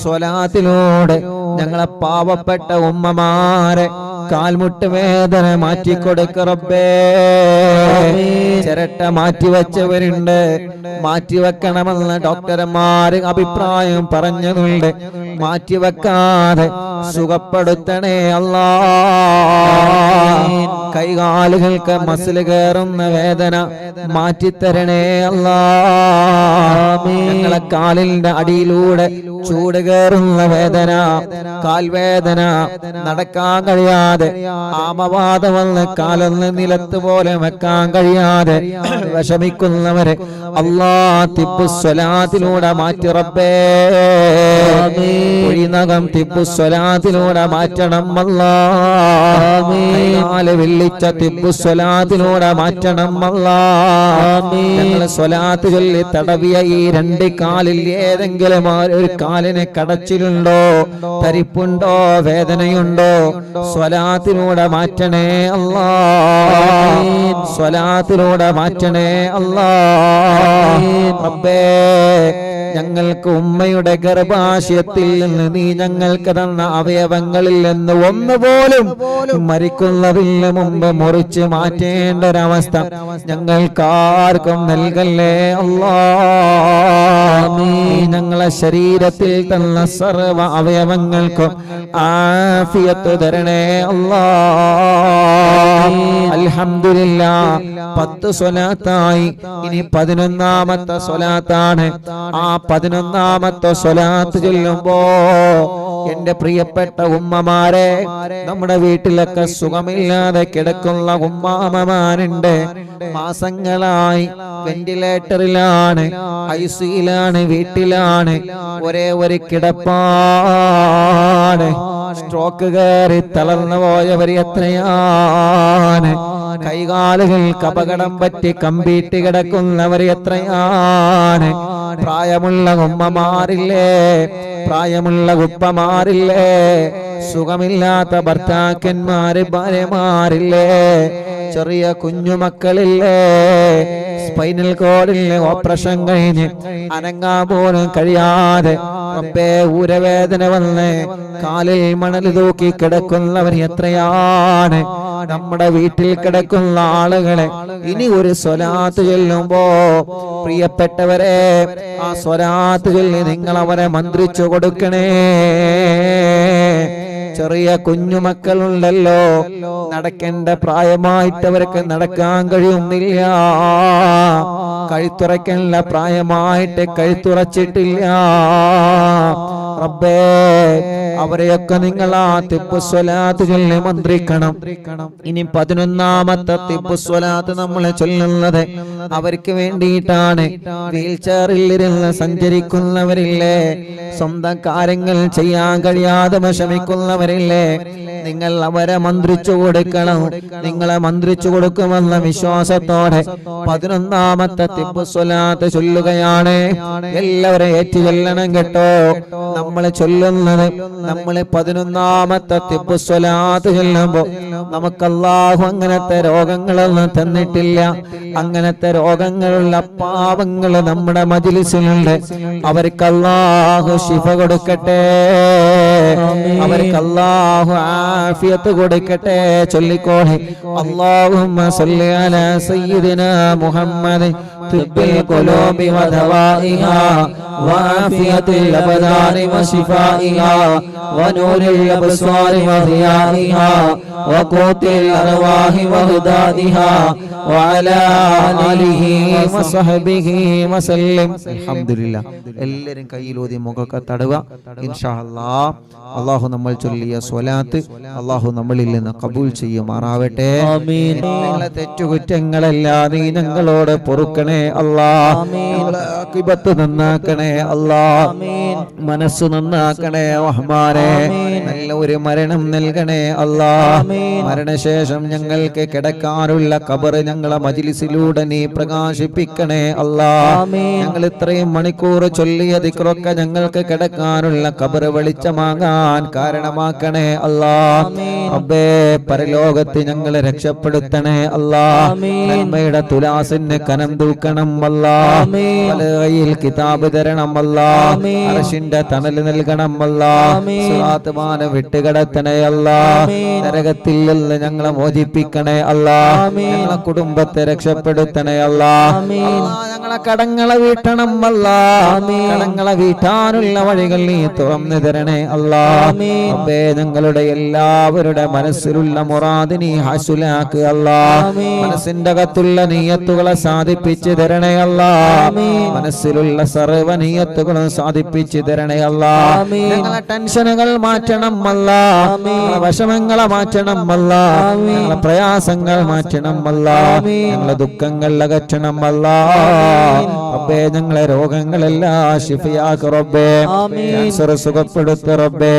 സ്വലാത്തിലൂടെ ഞങ്ങളെ പാവപ്പെട്ട ഉമ്മമാരെ കാൽമുട്ട് വേദന മാറ്റിക്കൊടുക്ക റബ്ബേ. ചിരട്ട മാറ്റിവെച്ചവരുണ്ട്, മാറ്റിവെക്കണമെന്ന് ഡോക്ടർമാര് അഭിപ്രായം പറഞ്ഞതുണ്ട്. മാറ്റിവെക്കാതെ സുഖപ്പെടുത്തണേ അല്ലാഹ്. കൈകാലുകൾക്ക് മസിൽ കയറുന്ന വേദന മാറ്റിത്തരണേ അല്ലാഹ്. ഞങ്ങളെ കാലിന്റെ അടിയിലൂടെ ചൂട് കയറുന്ന വേദന, കാൽവേദന, നടക്കാൻ കഴിയാതെ ആമവാദം വന്ന് കാലൊന്ന് നിലത്ത് പോലെ വെക്കാൻ കഴിയാതെ വിഷമിക്കുന്നവരെ അല്ലാഹ് തിബ്ബു സ്വലാത്തിലൂടെ മാറ്റി റബ്ബേ. ഒഴിനകം തിബ്ബു സ്വലാത്തിലൂടെ മാറ്റണം അല്ലാഹ്. വെള്ളിച്ച തിബ്ബു സ്വലാത്തിലൂടെ മാറ്റണം അല്ലാഹ്. ഞങ്ങൾ സ്വലാത്ത് ചൊല്ലി തടവിയ ഈ 2 കാലിൽ ഏതെങ്കിലും ഒരു കാലിന് കടച്ചിലുണ്ടോ, തരിപ്പുണ്ടോ, വേദനയുണ്ടോ, സ്വലാത്തിലൂടെ മാറ്റണേ അല്ലാഹ്. സ്വലാത്തിലൂടെ മാറ്റണേ അല്ലാഹ്. റബ്ബേ ഞങ്ങൾക്ക് ഉമ്മയുടെ ഗർഭാശയത്തിൽ നിന്ന് നീ ഞങ്ങൾക്ക് തന്ന അവയവങ്ങളിൽ നിന്ന് ഒന്നുപോലും മരിക്കുന്നതിന് മുമ്പ് മുറിച്ച് മാറ്റേണ്ട ഒരവസ്ഥ ഞങ്ങൾക്കാർക്കും നൽകല്ലേ അല്ലാഹ്. ഞങ്ങളെ ശരീരത്തിൽ തന്ന സർവ്വ അവയവങ്ങൾക്കും ആഫിയത്ത് തരണേ അല്ലാഹ്. അൽഹംദുലില്ലാഹ്. 10 സ്വലാത്തായി. ഇനി 11ാമത്തെ സ്വലാത്താണ്. ആ 11ാമത്തെ സ്വലാത്ത് ചൊല്ലുമ്പോ എന്റെ പ്രിയപ്പെട്ട ഉമ്മമാരെ, നമ്മുടെ വീട്ടിലൊക്കെ സുഖമില്ലാതെ കിടക്കുന്ന ഉമ്മാമമാരുണ്ട്. മാസങ്ങളായി വെന്റിലേറ്ററിലാണ്, ഐസിയിലാണ്, വീട്ടിലാണ്, ഒരേ ഒരു കിടപ്പാണ്. സ്ട്രോക്ക് കയറി തളർന്നു പോയവർ എത്രയാണ്. കൈകാലുകൾക്ക് അപകടം പറ്റി കമ്പീട്ട് കിടക്കുന്നവർ എത്രയാണ്. പ്രായമുള്ള ഉമ്മമാരില്ലേ, പ്രായമുള്ള ഉപ്പമാരില്ലേ, സുഖമില്ലാത്ത ഭർത്താക്കന്മാര്, ഭാര്യമാരില്ലേ, ചെറിയ കുഞ്ഞുമക്കളില്ലേ, സ്പൈനൽ കോഡിലെ ഓപ്പറേഷൻ കഴിഞ്ഞ് അനങ്ങാൻ പോലും കഴിയാതെ റബ്ബേ ഊരവേദന വന്ന് കാലിൽ മണൽ തൂക്കി കിടക്കുന്നവർ എത്രയാണ്. നമ്മുടെ വീട്ടിൽ കിടക്കുന്ന ആളുകളെ ഇനി ഒരു സ്വലാത്ത് ചൊല്ലുമ്പോ പ്രിയപ്പെട്ടവരെ ആ സ്വലാത്ത് ചൊല്ലി നിങ്ങൾ അവരെ മന്ത്രിച്ചു കൊടുക്കണേ. ചെറിയ കുഞ്ഞുമക്കളുണ്ടല്ലോ, നടക്കേണ്ട പ്രായമായിട്ട് അവർക്ക് നടക്കാൻ കഴിയുന്നില്ല, കഴുത്തുറയ്ക്കേണ്ട പ്രായമായിട്ട് കഴുത്തുറച്ചിട്ടില്ല. റബ്ബേ, അവരെയൊക്കെ നിങ്ങൾ ആ തിബ്ബുസ്വലാത്ത് ചൊല്ലി മന്ത്രിക്കണം. ഇനി 11ാമത്തെ തിബ്ബുസ്വലാത്ത് നമ്മൾ ചൊല്ലുന്നത് അവർക്ക് വേണ്ടിയിട്ടാണ്. വീൽ ചെയറിൽ ഇരുന്ന് സഞ്ചരിക്കുന്നവരില്ലേ, സ്വന്തം കാര്യങ്ങൾ ചെയ്യാൻ കഴിയാതെ വിഷമിക്കുന്നവരില്ലേ, നിങ്ങൾ അവരെ മന്ത്രിച്ചു കൊടുക്കണം. നിങ്ങളെ മന്ത്രിച്ചു കൊടുക്കുമെന്ന വിശ്വാസത്തോടെ 11ാമത്തെ തിബ്ബുസ്വലാത്ത് ചൊല്ലുകയാണ്. എല്ലാവരും ഏറ്റു ചൊല്ലണം കേട്ടോ. നമ്മൾ ചൊല്ലുന്നത്, നമ്മൾ 11ാമത്തെ തിബ്ബുസ്വലാത്ത് ചൊല്ലുമ്പോ നമുക്ക് അല്ലാഹു അങ്ങനത്തെ രോഗങ്ങളൊന്നും തന്നിട്ടില്ല. അങ്ങനത്തെ രോഗങ്ങളുള്ള പാവങ്ങൾ നമ്മുടെ മജ്‌ലിസിലുണ്ട്. അവർക്ക് അല്ലാഹു ശിഫ കൊടുക്കട്ടെ, അവർക്ക് അല്ലാഹു ആഫിയത്ത് കൊടുക്കട്ടെ. ചൊല്ലിക്കോളെ, അല്ലാഹുമ്മ സ്വല്ലി അലാ സയ്യിദിനാ മുഹമ്മദ് തിബ്ബിൽ ഖുലൂബി വദവാഇഹാ വആഫിയത്തുൽ അബ്ദാനി വശിഫാഇഹാ വനൂരിൽ അബ്സാരി വദിയാഇഹാ വഖൂത്തിൽ അർവാഹി വഹദാദിഹാ വഅലാ ആലിഹി വസഹബിഹി വസല്ലം. അൽഹംദുലില്ലാ. എല്ലാവരും കയ്യിലൂതി മുഖമൊക്കെ തടവുക. ഇൻഷാ അല്ലാഹ് അല്ലാഹു നമ്മൾ ചൊല്ലിയ സ്വലാത്ത് അല്ലാഹു നമ്മളിൽ നിന്ന് കബൂൽ ചെയ്യുമാറാവട്ടെ. ആമീൻ. ഞങ്ങളെ തെറ്റുകുറ്റങ്ങളെല്ലാം നീ ഞങ്ങളോട് പൊറുക്കണേ അല്ലാഹ്. ഞങ്ങളെ ആഖിബത്ത് നന്നാക്കണേ അല്ലാഹ്. മനസ്സ് നന്നാക്കണേ റഹ്മാനേ. നല്ല ഒരു മരണം നൽകണേ അല്ലാഹ്. മരണശേഷം ഞങ്ങൾക്ക് കിടക്കാനുള്ള ഖബർ ഞങ്ങളെ മജ്‌ലിസിലൂടെ നീ പ്രകാശിപ്പിക്കണേ അല്ലാഹ്. ഞങ്ങൾ ഇത്രയും മണിക്കൂർ ചൊല്ലിയ ദിക്റൊക്കെ ഞങ്ങൾക്ക് കിടക്കാനുള്ള ഖബർ വെളിച്ചമാകാൻ കാരണമാക്കണേ അല്ലാഹ്. റബ്ബേ, പരലോകത്ത് ഞങ്ങളെ രക്ഷപ്പെടുത്തണേ അല്ലാഹ്. നന്മയുടെ തുലാസിന് കനം തൂക്കണം അല്ലാഹ്. വലയിൽ കിതാബ് തരണം അല്ലാഹ്. അർശിന്റെ തണൽ നൽകണം അല്ലാഹ്. സിറാത്ത് മാന വിട്ടുകിടത്തണേ അല്ലാഹ്. നരകത്തിൽ നിന്ന് ഞങ്ങളെ മോചിപ്പിക്കണേ അല്ലാഹ്. ഞങ്ങളെ കുടുംബത്തെ രക്ഷപ്പെടുത്തണേ അല്ലാഹ്. ഞങ്ങളെ കടങ്ങളെ വീട്ടണം അല്ലാഹ്. കടങ്ങളെ വീട്ടാനുള്ള വഴികൾ നീ തുറന്നു തരണേ അല്ലാഹ്. റബ്ബേ, ഞങ്ങളുടെ എല്ലാവരുടെ മനസ്സിലുള്ള മുറാദ് നീ ഹസുലാക്ക് അല്ലാഹ്. മനസ്സിന്റെ അകത്തുള്ള നിയ്യത്തുകളെ സാധിപ്പിച്ചു തരണേ അല്ലാഹ്. മനസ്സിലുള്ള സർവ്വ നിയ്യത്തുകളും സാധിപ്പിച്ചു തരണേ അല്ലാഹ്. ഞങ്ങളെ ടെൻഷനുകൾ മാറ്റണം അല്ലാഹ്. ഞങ്ങളെ വിഷമങ്ങളെ മാറ്റണം അല്ലാഹ്. ഞങ്ങളെ പ്രയാസങ്ങൾ മാറ്റണം അല്ലാഹ്. ഞങ്ങളെ ദുഃഖങ്ങൾ അകറ്റണം അല്ലാഹ്. റബ്ബേ, ഞങ്ങളെ രോഗങ്ങളെല്ലാം ശിഫയാക്ക് റബ്ബേ. ക്യാൻസർ സുഖപ്പെടുത്ത് റബ്ബേ.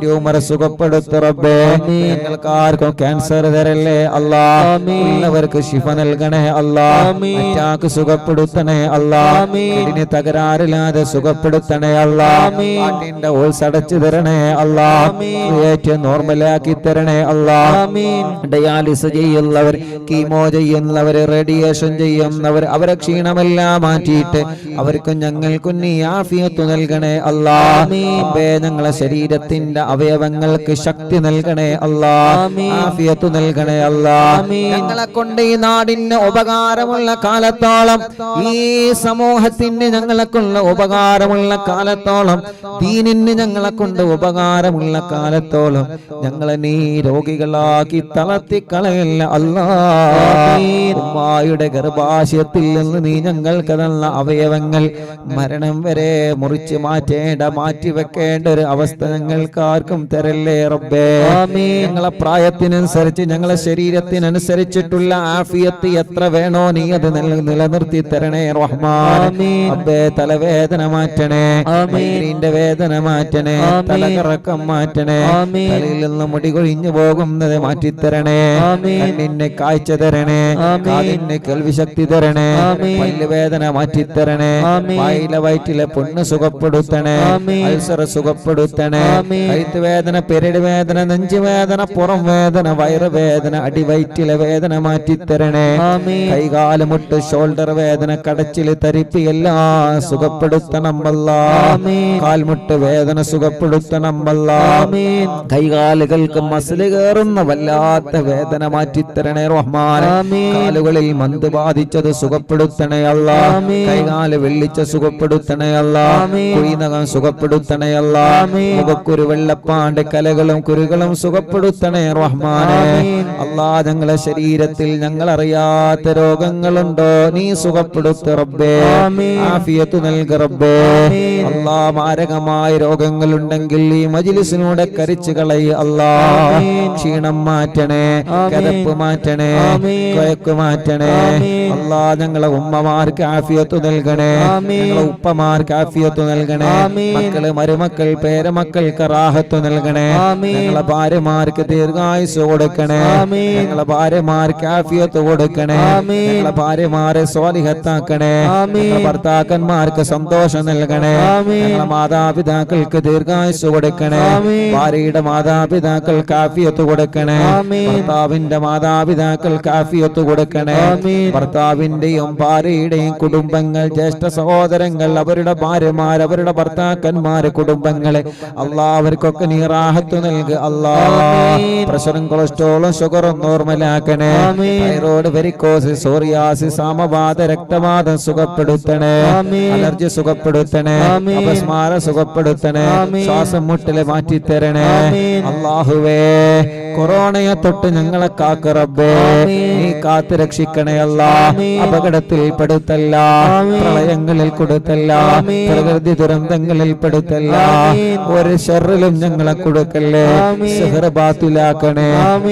ട്യൂമർ സുഖപ്പെടുത്ത് റബ്ബേ. ഞങ്ങൾക്ക് ആർക്കും ക്യാൻസർ തരല്ലേ അല്ലാഹ്. എല്ലാവർക്കും ശിഫ നൽകണേ അല്ലാഹ്. അറ്റാക്ക് സുഖപ്പെടുത്തണേ അല്ലാഹ്. കിഡ്നി തകരാറില്ലാതെ സുഖപ്പെടുത്തണേ അല്ലാഹ്. ഹാർട്ടിന്റെ ഹോൾസ് അടച്ചു തരണേ അല്ലാഹ്. ക്രിയേറ്റ് നോർമലാക്കി തരണേ അല്ലാഹ്. ഡയാലിസ് ചെയ്യുന്നവർ, കീമോ ചെയ്യുന്നവർ, റേഡിയേഷൻ ചെയ്യുന്നവർ, അവരെ ക്ഷീണമെല്ലാം മാറ്റിയിട്ട് അവർക്കും ഞങ്ങൾക്കും നീ ആഫിയത്ത് നൽകണേ അല്ലാഹ്. ഞങ്ങളെ ശരീരത്തിന്റെ അവയവങ്ങൾക്ക് ശക്തി നൽകണേ അല്ലാഹ്. ആഫിയത്ത് നൽകണേ അല്ലാഹ്. ഞങ്ങളെ കൊണ്ട് ഈ നാടിന് ഉപകാരമുള്ള കാലത്തോളം, ഈ സമൂഹത്തിന് ഞങ്ങളെ കൊണ്ട് ഉപകാരമുള്ള കാലത്തോളം, ദീനിന് ഞങ്ങളെ കൊണ്ട് ഉപകാരമുള്ള കാലത്തോളം ഞങ്ങളെ നീ രോഗികളാക്കി തളർത്തിക്കളയല്ല അല്ലാഹ്. ഉമ്മായുടെ ഗർഭാശയത്തിൽ നിന്ന് നീ ഞങ്ങൾക്ക് തന്ന അവയവങ്ങൾ മരണം വരെ മുറിച്ച് മാറ്റിവെക്കേണ്ട ഒരു അവസ്ഥ ഞങ്ങൾക്ക് ആർക്കും തരല്ലേ റബ്ബേ. ഞങ്ങളെ പ്രായത്തിനനുസരിച്ച്, ഞങ്ങളെ ശരീരത്തിനനുസരിച്ചിട്ടുള്ള ആഫിയത്ത് എത്ര വേണോ നീ അത് നിലനിർത്തി തരണേ റഹ്മാൻ. റബ്ബേ, തലവേദന മാറ്റണേ, മൈഗ്രെയിന്റെ വേദന മാറ്റണേ, തലകറക്കം മാറ്റണേ, തലയിൽ നിന്ന് മുടി കൊഴിഞ്ഞു പോകുന്നത് മാറ്റിത്തരണേ, കണ്ണിന് കാഴ്ച തരണേ, കാതിന് കേൾവി ശക്തി തരണേ, പല്ലുവേദന മാറ്റിത്തരണേ, വായിലെ വയറ്റിലെ പുണ്ണ് സുഖപ്പെടുത്തണേ, അൾസർ സുഖപ്പെടുത്തണേ, കഴുത്ത് വേദന, പെരട് വേദന, നെഞ്ച് നെഞ്ചുവേദന, പുറം വേദന, വയറുവേദന, അടിവയറ്റിലെ വേദന മാറ്റിത്തരണേ. കൈകാല് മുട്ട്, ഷോൾഡർ വേദന, കടച്ചില്, തരിപ്പ് എല്ലാം സുഖപ്പെടുത്തണം അല്ലാ. കാൽമുട്ട് വേദന സുഖപ്പെടുത്തണം അല്ലാ. കൈകാലുകൾക്ക് മസില് കയറുന്ന വല്ലാത്ത വേദന മാറ്റിത്തരണേ റഹ്മാനെ. കാലുകളിൽ മന്ത് ബാധിച്ചത് സുഖപ്പെടുത്തണേ അല്ലാ. കൈകാല് വെള്ളിച്ച സുഖപ്പെടുത്തണേ അല്ലാ. കുഴിനകം സുഖപ്പെടുത്തണേ അല്ലാ. മുഖക്കുരു, വെള്ളപ്പാണ്ട്, കലകളും കുരുകളും സുഖപ്പെടുത്തണേ റഹ്മാനെ. അല്ലാ, ഞങ്ങളെ ശരീരത്തിൽ ഞങ്ങൾ അറിയാത്ത രോഗങ്ങളുണ്ടോ നീ സുഖപ്പെടുത്ത റബ്ബേ. ആഫിയത്ത് നൽക റബ്ബേ. അല്ലാ, മാരകമായ രോഗങ്ങൾ ഉണ്ടെങ്കിൽ ഈ മജ്ലിസിനൂടെ കരിച്ചു കളയ അല്ലാ. ക്ഷീണം മാറ്റണേ, കരപ്പ് മാറ്റണേ, കൊയക്ക് മാറ്റണേ അല്ലാ. ഞങ്ങളെ ഉമ്മമാർക്ക് ആഫിയത്ത് നൽകണേ. ഞങ്ങളെ ഉപ്പമാർക്ക് ആഫിയത്ത് നൽകണേ. മക്കള്, മരുമക്കൾ, പേരമക്കൾക്ക് റാഹത്ത് നൽകണേ. ഞങ്ങളെ ഭാര്യമാർക്ക് ദീർഘായുസ് കൊടുക്കണേ. ഞങ്ങളെ ഭാര്യമാർക്ക് ആഫിയത്ത് കൊടുക്കണേ. ഞങ്ങളെ ഭാര്യമാരെ സ്വാലിഹത്താക്കണേ. ഞങ്ങളെ ഭർത്താക്കന്മാർക്ക് സന്തോഷം നൽകണേ. ഞങ്ങളെ മാതാപിതാക്കൾക്ക് ദീർഘായുസ് കൊടുക്കണേ. ഭാര്യയുടെ മാതാപിതാക്കൾക്ക് ആഫിയത്ത് കൊടുക്കണേ. ഭർത്താവിന്റെ മാതാപിതാക്കൾക്ക് ആഫിയത്ത് കൊടുക്കണേ. ഭർത്താവിന്റെയും ഭാര്യയുടെയും കുടുംബങ്ങൾ, ജ്യേഷ്ഠ സഹോദരങ്ങൾ, അവരുടെ ഭാര്യമാർ, അവരുടെ ഭർത്താക്കന്മാര്, കുടുംബങ്ങളെ അല്ലാ അവർക്കൊക്കെ നീ റാഹത്ത് നൽകുക അല്ലാ. പ്രഷറും കൊളസ്ട്രോളും ഷുഗറും നോർമലാക്കണേ. തൈറോയ്ഡ്, വെരിക്കോസിസ്, സോറിയാസിസ്, സാമവാത, രക്തവാതം സുഖപ്പെടുത്തണേ. അലർജി സുഖപ്പെടുത്തണേ. അപസ്മാരം സുഖപ്പെടുത്തണേ. ശ്വാസം മുട്ടല് മാറ്റിത്തരണേ അല്ലാഹുവേ. കൊറോണയെ തൊട്ട് ഞങ്ങളെ കാക്ക റബ്ബേ. നീ കാത്ത് രക്ഷിക്കണേ അല്ലാ. അപകടത്തിൽ പെടുത്തല്ല, പ്രളയങ്ങളിൽ കൊടുത്തല്ല, പ്രകൃതി ദുരന്തങ്ങളിൽ പെടുത്തല്ല. ഒരു ഷർറിലും ഞങ്ങളെ കൊടുക്കല്ലേ. സിഹ്ർ ബാത്തുലാക്കണേ.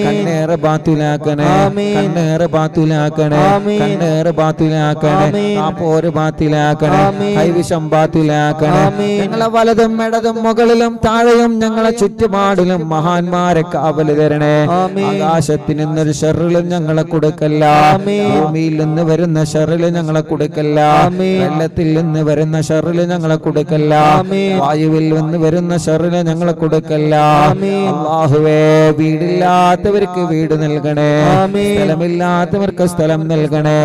കണ്ണേറ് ബാത്തുലാക്കണേ. കണ്ണേറ് ബാത്തുലാക്കണേ. കണ്ണേറ് ബാത്തുലാക്കണേ. പോര് ബാത്തിലാക്കണേ. കൈവിഷം ബാത്തുലാക്കണേ. ഞങ്ങളെ വലതും ഇടതും മുകളിലും താഴെയും ഞങ്ങളെ ചുറ്റുപാടിലും മഹാന്മാരെ കാവല് തരണേ. ആകാശത്തിൽ നിന്നൊരു ഷർറിലും ഞങ്ങളെ കൊടുക്കല്ല. ഭൂമിയിൽ നിന്ന് വരുന്ന ഷർറില് ഞങ്ങളെ കൊടുക്കല്ല. വെള്ളത്തിൽ നിന്ന് വരുന്ന ഷർറില് ഞങ്ങളെ കൊടുക്കല്ല. വായുവിൽ നിന്ന് വരുന്ന ഷർറില് ഞങ്ങളെ കൊടുക്കല്ല. അല്ലാഹുവേ, വീടില്ലാത്തവർക്ക് വീട് നൽകണേ. സ്ഥലമില്ലാത്തവർക്ക് സ്ഥലം നൽകണേ.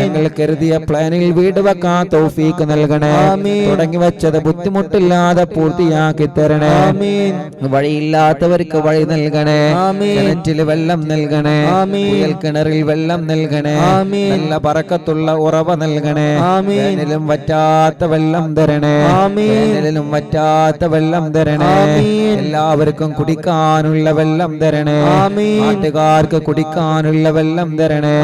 ഞങ്ങൾ കരുതിയ പ്ലാനിൽ വീട് വെക്കാൻ തൗഫീക്ക് നൽകണേ. തുടങ്ങി വെച്ചത് ബുദ്ധിമുട്ടില്ലാതെ പൂർത്തിയാക്കി തരണേ. വഴിയില്ലാത്തവർക്ക് വഴി നൽകണേ. കിണറ്റില് വെള്ളം നൽകണേ. കുയൽ കിണറിൽ വെള്ളം നൽകണേ. നല്ല ബറക്കത്തുള്ള ഉറവ നൽകണേ. വേനലും വറ്റാത്ത വെള്ളം തരണേ. വേനലിലും വറ്റാത്ത വെള്ളം തരണേ. എല്ലാവർക്കും കുടിക്കാനുള്ള വെള്ളം തരണേ. നാട്ടുകാർക്ക് കുടിക്കാനുള്ള വെള്ളം തരണേ.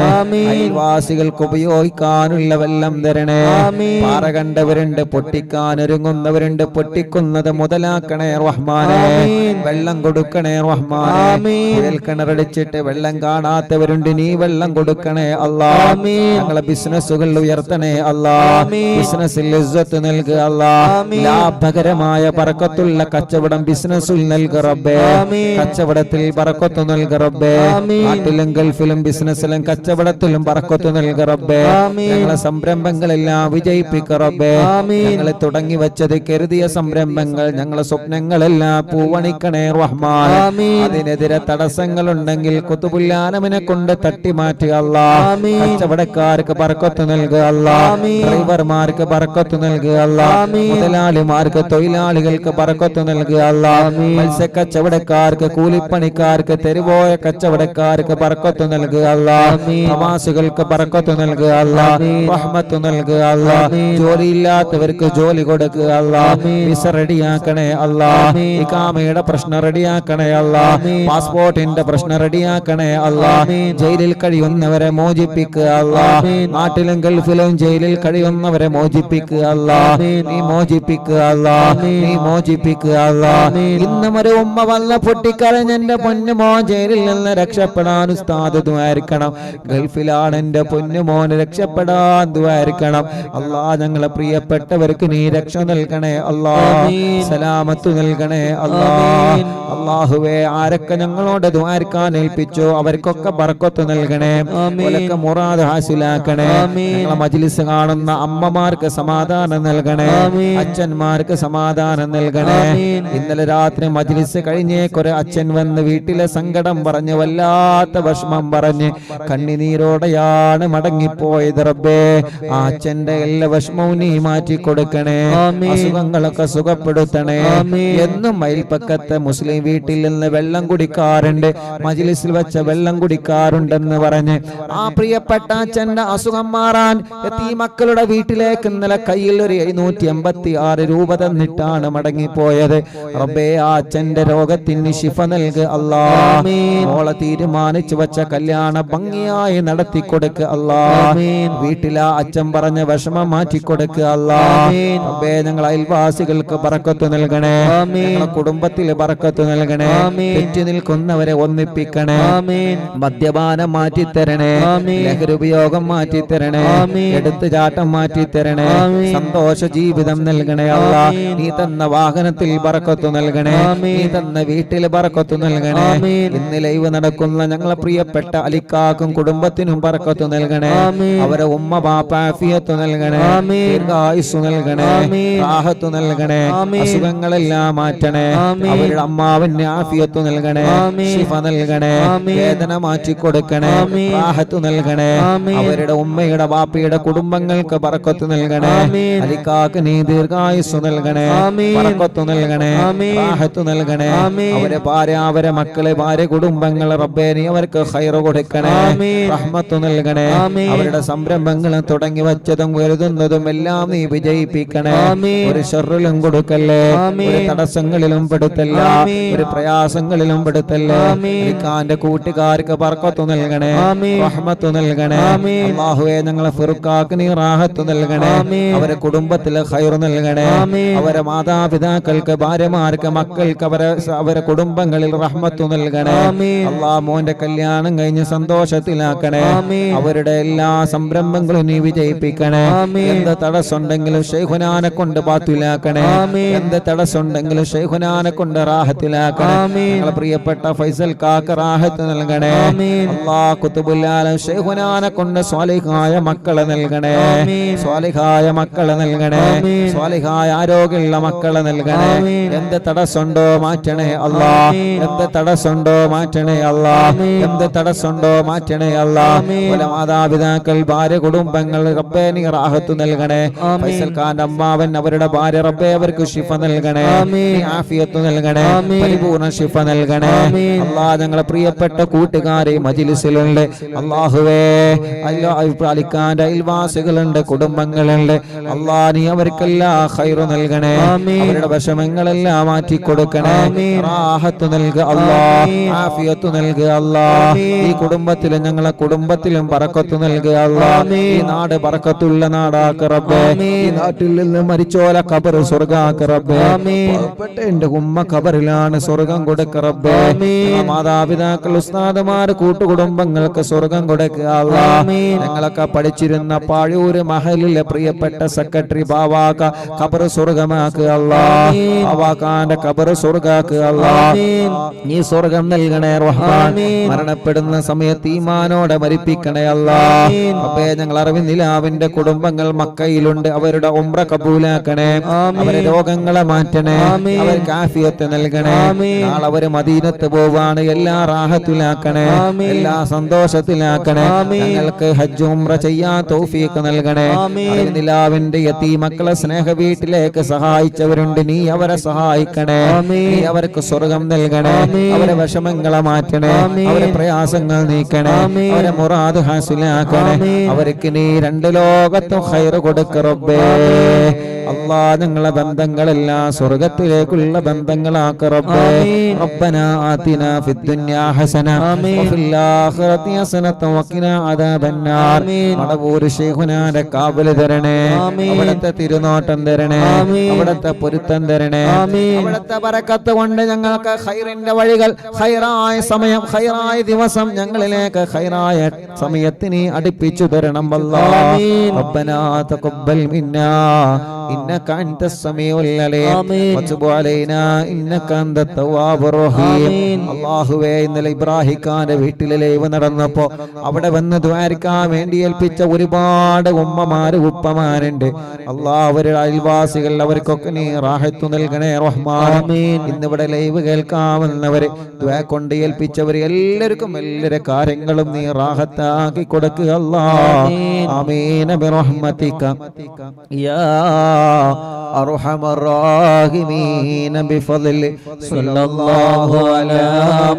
അയൽവാസികൾക്ക് ഉപയോഗിക്കാനുള്ള വെള്ളം തരണേ. പാറ കണ്ടവരുണ്ട്, പൊട്ടിക്കാനൊരുങ്ങുന്നവരുണ്ട്. പൊട്ടിക്കുന്നത് മുതലാക്കണേ റഹ്മാനെ. വെള്ളം കൊടുക്കണേ റഹ്മാനെ. കുഴൽ കിണറടിച്ചിട്ട് വെള്ളം കാണാത്തവരുണ്ട്, നീ വെള്ളം കൊടുക്കണേ അല്ലാ. ഞങ്ങളെ ബിസിനസ്സുകൾ ഉയർത്തണേ അല്ലാ. ബിസിനസ്സിൽ ഇസ്സത്ത് നൽകുക അല്ലാ. ലാഭകരമായ ബറക്കത്തുള്ള കച്ചവടം ബിസിനസ്സിൽ നൽകുക റബ്ബേ. കച്ചവടത്തിൽ ബറക്കത്ത് നൽകുക റബ്ബേ. നാട്ടിലും ഗൾഫിലും ബിസിനസ്സിലും കച്ചവടത്തിലും ബറക്കത്ത് നൽകുക റബ്ബേ. ഞങ്ങളെ സംരംഭങ്ങളെല്ലാം വിജയിപ്പിക്കുക റബ്ബേ. ഞങ്ങളെ തുടങ്ങി വെച്ചത് കരുതിയ സംരംഭങ്ങൾ, ഞങ്ങളെ സ്വപ്നങ്ങളെല്ലാം പൂവണിക്കണേ റഹ്മാൻ. അതിനെതിരെ തടസ്സങ്ങളുണ്ടെങ്കിൽ ഖുതുബുല്ലാനമിനെ കൊണ്ട് തട്ടിമാറ്റുക അല്ലാ. കച്ചവടക്കാർക്ക് ബറക്കത്ത് നൽകുക അല്ലാ. ഡ്രൈവർമാർക്ക് ബറക്കത്ത് നൽകുക അല്ലാ. മുതലാളിമാർക്ക്, തൊഴിലാളികൾക്ക് ബറക്കത്ത് നൽകുക അല്ലാ. മത്സ്യക്കച്ചവടക്കാർക്ക്, കൂലിപ്പണിക്കാർക്ക്, തെരുവോയ കച്ചവടക്കാർക്ക് ബറക്കത്ത് നൽകുക അല്ലാ. പ്രവാസികൾക്ക് ബറക്കത്ത് നൽകുക അല്ലാ. റഹ്മത്ത് നൽകുക അല്ലാ. ജോലിയില്ലാത്തവർക്ക് ജോലി കൊടുക്കുക അല്ലാ. വിസ റെഡിയാക്കണേ അല്ലാ. ഇഖാമയുടെ പ്രശ്നം റെഡിയാക്കണേ അല്ലാ. പാസ്പോർട്ടിന്റെ പ്രശ്നം റെഡിയാക്കണേ അല്ലാ. ജയിലിൽ കഴിയുന്നവരെ മോചിപ്പിക്കുക അല്ലാ. നാട്ടിലും ഗൾഫിലും ജയിലിൽ കഴിയുന്നവരെ മോചിപ്പിക്കുക അല്ലാ. നീ മോചിപ്പിക്കുക അല്ലാ. നീ മോചിപ്പിക്കുക അല്ലാ. ഇന്നും ഒരു ഉമ്മ വല്ല പൊട്ടിക്കരഞ്ഞ എന്റെ പൊന്നുമോൻ ജയിലിൽ നിന്ന് രക്ഷപ്പെടാൻ ഉസ്താദ് ദുആയിരിക്കണം. ഗൾഫിലാണ് എന്റെ പൊന്നുമോന് രക്ഷപ്പെടാൻ ദുആയിരിക്കണം അല്ലാ. ഞങ്ങളെ പ്രിയപ്പെട്ടവർക്ക് നീ രക്ഷ നൽകണേ അല്ലാ. സലാമത്ത് നൽകണേ അല്ലാ. അല്ലാഹുവേ, ആരൊക്കെ ഞങ്ങൾ ഞങ്ങളോട് ദുആർക്കാൻ ഏൽപ്പിച്ചു അവർക്കൊക്കെ ബർക്കത്ത് നൽകണേ, ഓലൊക്കെ മുറാദ് ഹാസിലാക്കണേ. ഞങ്ങളെ മജ്ലിസ് കാണുന്ന അമ്മമാർക്ക് സമാധാനം നൽകണേ, അച്ഛന്മാർക്ക് സമാധാനം നൽകണേ. ഇന്നലെ രാത്രി മജ്ലിസ് കഴിഞ്ഞേക്കൊരു അച്ഛൻ വന്ന് വീട്ടിലെ സങ്കടം പറഞ്ഞ് വല്ലാത്ത വിഷമം പറഞ്ഞ് കണ്ണിനീരോടെയാണ് മടങ്ങിപ്പോയത്. റബ്ബേ, ആ അച്ഛന്റെ എല്ലാ വിഷമവും നീ മാറ്റി കൊടുക്കണേ, അസുഖങ്ങളൊക്കെ സുഖപ്പെടുത്തണേ. എന്നും മയിൽപ്പക്കത്തെ മുസ്ലിം വീട്ടിൽ നിന്ന് വെള്ളം കുടിക്കാറുണ്ട്, മജ്ലിസിൽ വെച്ച വെള്ളം കുടിക്കാറുണ്ടെന്ന് പറഞ്ഞ് ആ പ്രിയപ്പെട്ട അച്ഛന്റെ അസുഖം മാറാൻ ഈ മക്കളുടെ വീട്ടിലേക്ക് ഇന്നലെ കയ്യിൽ ഒരു 786 രൂപ തന്നിട്ടാണ് മടങ്ങിപ്പോയത്. റബ്ബേ, ആ അച്ഛന്റെ രോഗത്തിന് ശിഫ നൽകുക അല്ലാ. മോളെ തീരുമാനിച്ചു വെച്ച കല്യാണ ഭംഗിയായി നടത്തി കൊടുക്കുക അല്ലാ. വീട്ടിലെ അച്ഛൻ പറഞ്ഞ വിഷമം മാറ്റിക്കൊടുക്കുക അല്ലാ. റബ്ബേ, ഞങ്ങൾ അയൽവാസികൾക്ക് ബർക്കത്ത് നൽകണേ, ഞങ്ങളുടെ കുടുംബത്തിൽ ബർക്കത്ത് നൽകണേ, തെറ്റി നിൽക്കുന്നവരെ ഒന്നിപ്പിക്കണേ, മദ്യപാനം മാറ്റിത്തരണേ, ലഹരി ഉപയോഗം മാറ്റിത്തരണേ, എടുത്തുചാട്ടം മാറ്റിത്തരണേ, സന്തോഷ ജീവിതം നൽകണേ അല്ലാ. നീ തന്ന വാഹനത്തിൽ ബർക്കത്ത് നൽകണേ, നീ തന്ന വീട്ടിൽ ബർക്കത്ത് നൽകണേ. ഇന്ന് ലൈവ് നടക്കുന്ന ഞങ്ങളെ പ്രിയപ്പെട്ട അലിക്കാക്കും കുടുംബത്തിനും ബർക്കത്ത് നൽകണേ, അവരെ ഉമ്മ ബാപ്പ ആഫിയത്ത് നൽകണേ, ദീർഘായുസ്സു നൽകണേ, റാഹത്ത് നൽകണേ, അസുഖങ്ങളെല്ലാം മാറ്റണേ, അവരുടെ അമ്മാവിന് ആഫിയത്ത് നൽകണേ, ശിഫ നൽകണേ, വേദന മാറ്റി കൊടുക്കണേ, റാഹത്ത് നൽകണേ. അവരുടെ ഉമ്മയുടെ ബാപ്പയുടെ കുടുംബങ്ങൾക്ക് ബർക്കത്ത് നൽകണേ, അലിക്കാക്ക് നീ ദീർഘായുസ്സു നൽകണേ, ബർക്കത്ത് നൽകണേ, റാഹത്ത് നൽകണേ. അവരെ ഭാര്യ, അവരെ മക്കളെ, ഭാര്യ കുടുംബങ്ങൾ റബ്ബേ നീ അവർക്ക് ഖൈർ കൊടുക്കണേ, റഹ്മത്ത് നൽകണേ. അവരുടെ സംരംഭങ്ങൾ തുടങ്ങി വച്ചതും വരുന്നതും എല്ലാം നീ വിജയിപ്പിക്കണേ. ഒരു ശർറിലും കൊടുക്കല്ലേ, ഒരു തടസ്സങ്ങളിലും പെടുത്തല്ല, ഒരു പ്രയാസങ്ങളിലും പെടുത്തല്ല. അലിക്കാന്റെ കൂട്ടുകാർക്ക് ബർക്കത്ത് നൽകണേ, റഹ്മത്ത് നൽകണേ. അല്ലാഹുവേ, ഞങ്ങളെ ഫിർഖാക്ക് നീ റാഹത്ത് നൽകണേ, അവരെ കുടുംബത്തിലെ ഖൈർ നൽകണേ, അവരെ മാതാപിതാക്കൾക്ക്, ഭാര്യമാർക്ക്, മക്കൾക്ക്, അവരെ കുടുംബങ്ങളിൽ റഹ്മത്ത് നൽകണേ. അല്ലാഹ്, മോന്റെ കല്യാണം കഴിഞ്ഞ് സന്തോഷത്തിലാക്കണേ, അവരുടെ എല്ലാ സംരംഭങ്ങളും നീ വിജയിപ്പിക്കണേ. എന്ത് തടസ്സമുണ്ടെങ്കിലും ശൈഖുനാനെ കൊണ്ട് ബാത്തിലാക്കണേ, എന്ത് തടസ്സമുണ്ടെങ്കിലും ശൈഖുനാനെ കൊണ്ട് റാഹത്തിലാക്കണേ. ഞങ്ങളെ പ്രിയപ്പെട്ട ഫൈസൽ കാക്ക് റാഹത്ത് നൽകണേ. അല്ലാഹ്, ഖുതുബുൽ ആലം ശൈഖുനാനെ കൊണ്ട് സ്വാലിഹായ മക്കളെ നൽകണേ, സ്വാലിഹായ മക്കളെ നൽകണേ, സ്വാലിഹായ ആരോഗ്യമുള്ള മക്കളെ നൽകണേ. എന്ത് തടസ്സമുണ്ടോ മാറ്റണേ അല്ലാ, എന്ത് തടസ്സമുണ്ടോ മാറ്റണേ അല്ലാ, എന്ത് തടസ്സമുണ്ടോ മാറ്റണേ അല്ലാ. മാതാപിതാക്കൾ, ഭാര്യ കുടുംബങ്ങൾ റബ്ബേ നീ റാഹത്ത് നൽകണേ. ഫൈസൽ ഖാന്റെ അമ്മാവൻ, അവരുടെ ഭാര്യ റബ്ബേ അവർക്ക് ശിഫ നൽകണേ, നീ ആഫിയത്ത് നൽകണേ, പരിപൂർണ്ണ ശിഫ നൽകണേ. അല്ലാഹ്, ഞങ്ങളെ പ്രിയപ്പെട്ട കൂട്ടുകാരെ മജ്ലിസിലുണ്ട് അല്ലാഹുവേ, അലിഖാന്റെ അയൽവാസികളുണ്ട്, കുടുംബങ്ങളുണ്ട്. അല്ലാഹ്, നീ അവർക്കെല്ലാം ഖൈർ നൽകണേ, അവരുടെ വിഷമങ്ങളെല്ലാം മാറ്റി കൊടുക്കണേ, റാഹത്ത് നൽകുക അല്ലാഹ്, ആഫിയത്ത് നൽകുക അല്ലാഹ്. ഈ കുടുംബത്തിലും ഞങ്ങളെ കുടുംബത്തിലും ബർക്കത്ത് നൽകുക അല്ലാഹ്. ഈ നാട് ബർക്കത്തുള്ള നാടാക്ക് റബ്ബേ, ഈ നാട്ടിൽ നിന്ന് മരിച്ചോല ഖബർ സ്വർഗ്ഗാക്ക് റബ്ബേ. എന്റെ ഉമ്മ ഖബറിലാണ്, സ്വർഗ്ഗം കൊടുക്ക റബ്ബേ. മാതാപിതാക്കൾ, ഉസ്താദുമാർ, കൂട്ടുകുടുംബങ്ങൾക്ക് സ്വർഗ്ഗം കൊടുക്കുക അല്ലാഹ്. ഞങ്ങളൊക്കെ പഠിച്ചിരുന്ന പാഴൂര് മഹലിലെ പ്രിയപ്പെട്ട സെക്രട്ടറി ബാവാക്ക ഖബർ സ്വർഗ്ഗമാക്കുക അല്ലാഹ്. ബാവാക്കാന്റെ ഖബർ സ്വർഗ്ഗാക്കുക അല്ലാഹ്. നീ സ്വർഗ്ഗം നൽകണേ റഹ്മാൻ. മരണപ്പെടുന്ന സമയത്ത് ഈമാനോടെ മരിപ്പിക്കണേ അല്ലാഹ്. അപ്പേ, ഞങ്ങൾ അറിവിന്ദിലാവിന്റെ കുടുംബങ്ങൾ മക്കയിലുണ്ട്, അവരുടെ ഉംറ കബൂലാക്കണേ, അവരെ രോഗങ്ങളെ മാറ്റണേ, അവർക്ക് ആഫിയത്ത് നൽകണേ. നാളെ അവര് മദീനത്ത് പോവാണ്, എല്ലാ റാഹത്തിലാക്കണേ, എല്ലാ സന്തോഷത്തിലാക്കണേ. ഞങ്ങൾക്ക് ഹജ്ജ് ഉംറ ചെയ്യാൻ തൗഫീഖ് നൽകണേ. അറിവിന്ദിലാവിന്റെ യതീമക്കളെ സ്നേഹ വീട്ടിലേക്ക് സഹായിച്ചവരുണ്ട്, നീ അവരെ സഹായിക്കണേ, നീ അവർക്ക് സ്വർഗം നൽകണേ, അവരെ വിഷമങ്ങളെ മാറ്റണേ, അവരെ പ്രയാസങ്ങൾ നീക്കണേ, അവരെ മുറാദ് ഹാസിലാക്കണേ. അവർക്ക് നീ രണ്ട് ലോകത്തും ഖൈർ കൊടുക്ക റബ്ബേ. അല്ലാഹ്, ഞങ്ങളെ ബന്ധങ്ങളെല്ലാം സ്വർഗത്തിലേക്കുള്ള ബന്ധങ്ങളാക്ക റബ്ബേ. റബ്ബനാ ആതിനാ ഫിദ്ദുനിയാ ഹസന വഫിൽ ആഖിറതി ഹസനത വഖിനാ അദാബന്നാർ. മടവൂർ ശൈഖുനാന്റെ കാബല് തരണേ, അവിടുത്തെ തിരുനോട്ടം തരണേ, അവിടുത്തെ പൊരുത്തം തരണേ, അവിടുത്തെ ബറക്കത്ത് കൊണ്ട് ഞങ്ങൾക്ക് ഖൈറിന്റെ വഴികൾ, ഖൈറായ സമയം, ഖൈറായ ദിവസം ഞങ്ങളിലേക്ക് ഖൈറായ സമയത്തിന് അടുപ്പിച്ചു തരണം അല്ലാഹ്. റബ്ബനാ തഖബ്ബൽ മിന്നാ إنك أنت السميع العليم وتب علينا إنك أنت التواب الرحيم അല്ലാഹുവേ ഇന്നലെ ഇബ്രാഹിം ഖാന്റെ വീട്ടിലെ ലൈവ് നടന്നപ്പോ അവിടെ വന്ന് ദ്വാരക്കാൻ വേണ്ടി ഏൽപ്പിച്ച ഒരുപാട് ഉമ്മമാര് ഉപ്പമാരുണ്ട്. അല്ലാഹ് അവരുടെ അയൽവാസികൾ അവർക്കൊക്കെ നീ റാഹത്ത് നൽകണേ റഹ്മാൻ. ഇന്നിവിടെ ലൈവ് കേൾക്കാമെന്നവര് ദ്വാ കൊണ്ട് ഏൽപ്പിച്ചവര് എല്ലാവർക്കും എല്ലാവരുടെ കാര്യങ്ങളും നീ റാഹത്താക്കി കൊടുക്കുക അല്ലാഹ്. ആമീൻ ബിറഹ്മതിക യാ അർഹമർ റഹീമീൻ ബിഫദ്ലി സല്ലല്ലാഹു അലാ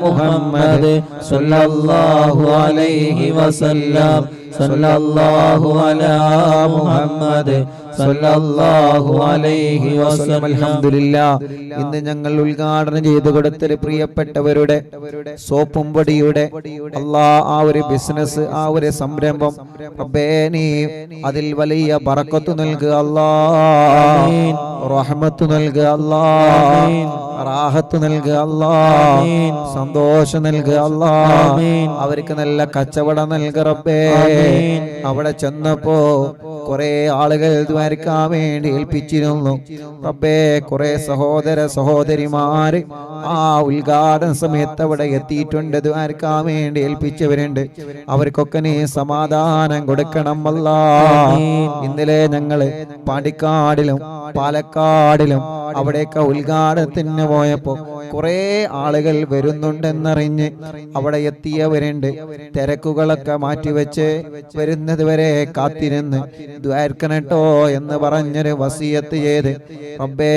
മുഹമ്മദ് സല്ലല്ലാഹു അലൈഹി വസല്ലം സല്ലല്ലാഹു അലാ മുഹമ്മദ് സല്ലല്ലാഹു അലൈഹി വസല്ലം. അൽഹംദുലില്ലാഹ് ഇന്ന് ഞങ്ങൾ ഉദ്ഘാടനം ചെയ്തു കൊടുത്തൊരു പ്രിയപ്പെട്ടവരുടെ സോപ്പും പൊടിയുടെ ആ ഒരു ബിസിനസ്, ആ ഒരു സംരംഭം റബ്ബേ നീ അതിൽ വലിയ ബറക്കത്ത് നൽകുക അല്ലാഹ്, റഹ്മത്ത് നൽകുക അല്ലാഹ്, റാഹത്ത് നൽകുക അല്ലാഹ്, സന്തോഷം നൽകുക അല്ലാഹ്. അവർക്ക് നല്ല കച്ചവടം നൽകുക റബ്ബേ. അവിടെ ചെന്നപ്പോ കുറെ ആളുകൾ ദ്വാരക്കാൻ വേണ്ടി ഏൽപ്പിച്ചിരുന്നു റബ്ബേ. കുറെ സഹോദര സഹോദരിമാര് ആ ഉദ്ഘാടന സമയത്ത് അവിടെ എത്തിയിട്ടുണ്ട്, ദ്വാരക്കാൻ വേണ്ടി ഏൽപ്പിച്ചവരുണ്ട്. അവർക്കൊക്കെ നീ സമാധാനം കൊടുക്കണം അല്ലാഹ്. ഇന്നലെ ഞങ്ങള് പാണ്ടിക്കാടിലും പാലക്കാടിലും അവിടെയൊക്കെ ഉദ്ഘാടനത്തിന് പോയപ്പോ കുറെ ആളുകൾ വരുന്നുണ്ടെന്നറിഞ്ഞ് അവിടെ എത്തിയവരുണ്ട്. തിരക്കുകളൊക്കെ മാറ്റിവെച്ച് വരുന്നത് വരെ കാത്തിരുന്ന് ദ്വാരക്കണട്ടോ എന്ന് പറഞ്ഞൊരു വസിയത്ത് ചെയ്ത് റബ്ബേ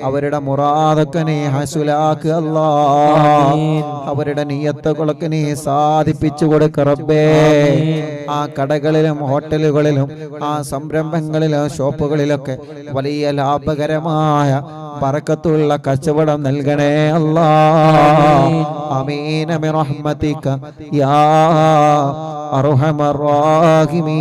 അവരുടെ മുറാദൊക്കെ നീ ഹസുലാക്കുക അല്ലാഹ്. അവരുടെ നിയത്തുകളൊക്കെ നീ സാധിപ്പിച്ചു കൊടുക്ക റബ്ബേ. ആ കടകളിലും ഹോട്ടലുകളിലും ആ സംരംഭങ്ങളിലും ഷോപ്പുകളിലൊക്കെ വലിയ ലാഭകരമായ ബറക്കത്തുള്ള കച്ചവടം നൽകണേ അല്ലാഹ്. ആമീൻ ബിറഹ്മതിക യാ അർഹമർ റഹീമീൻ.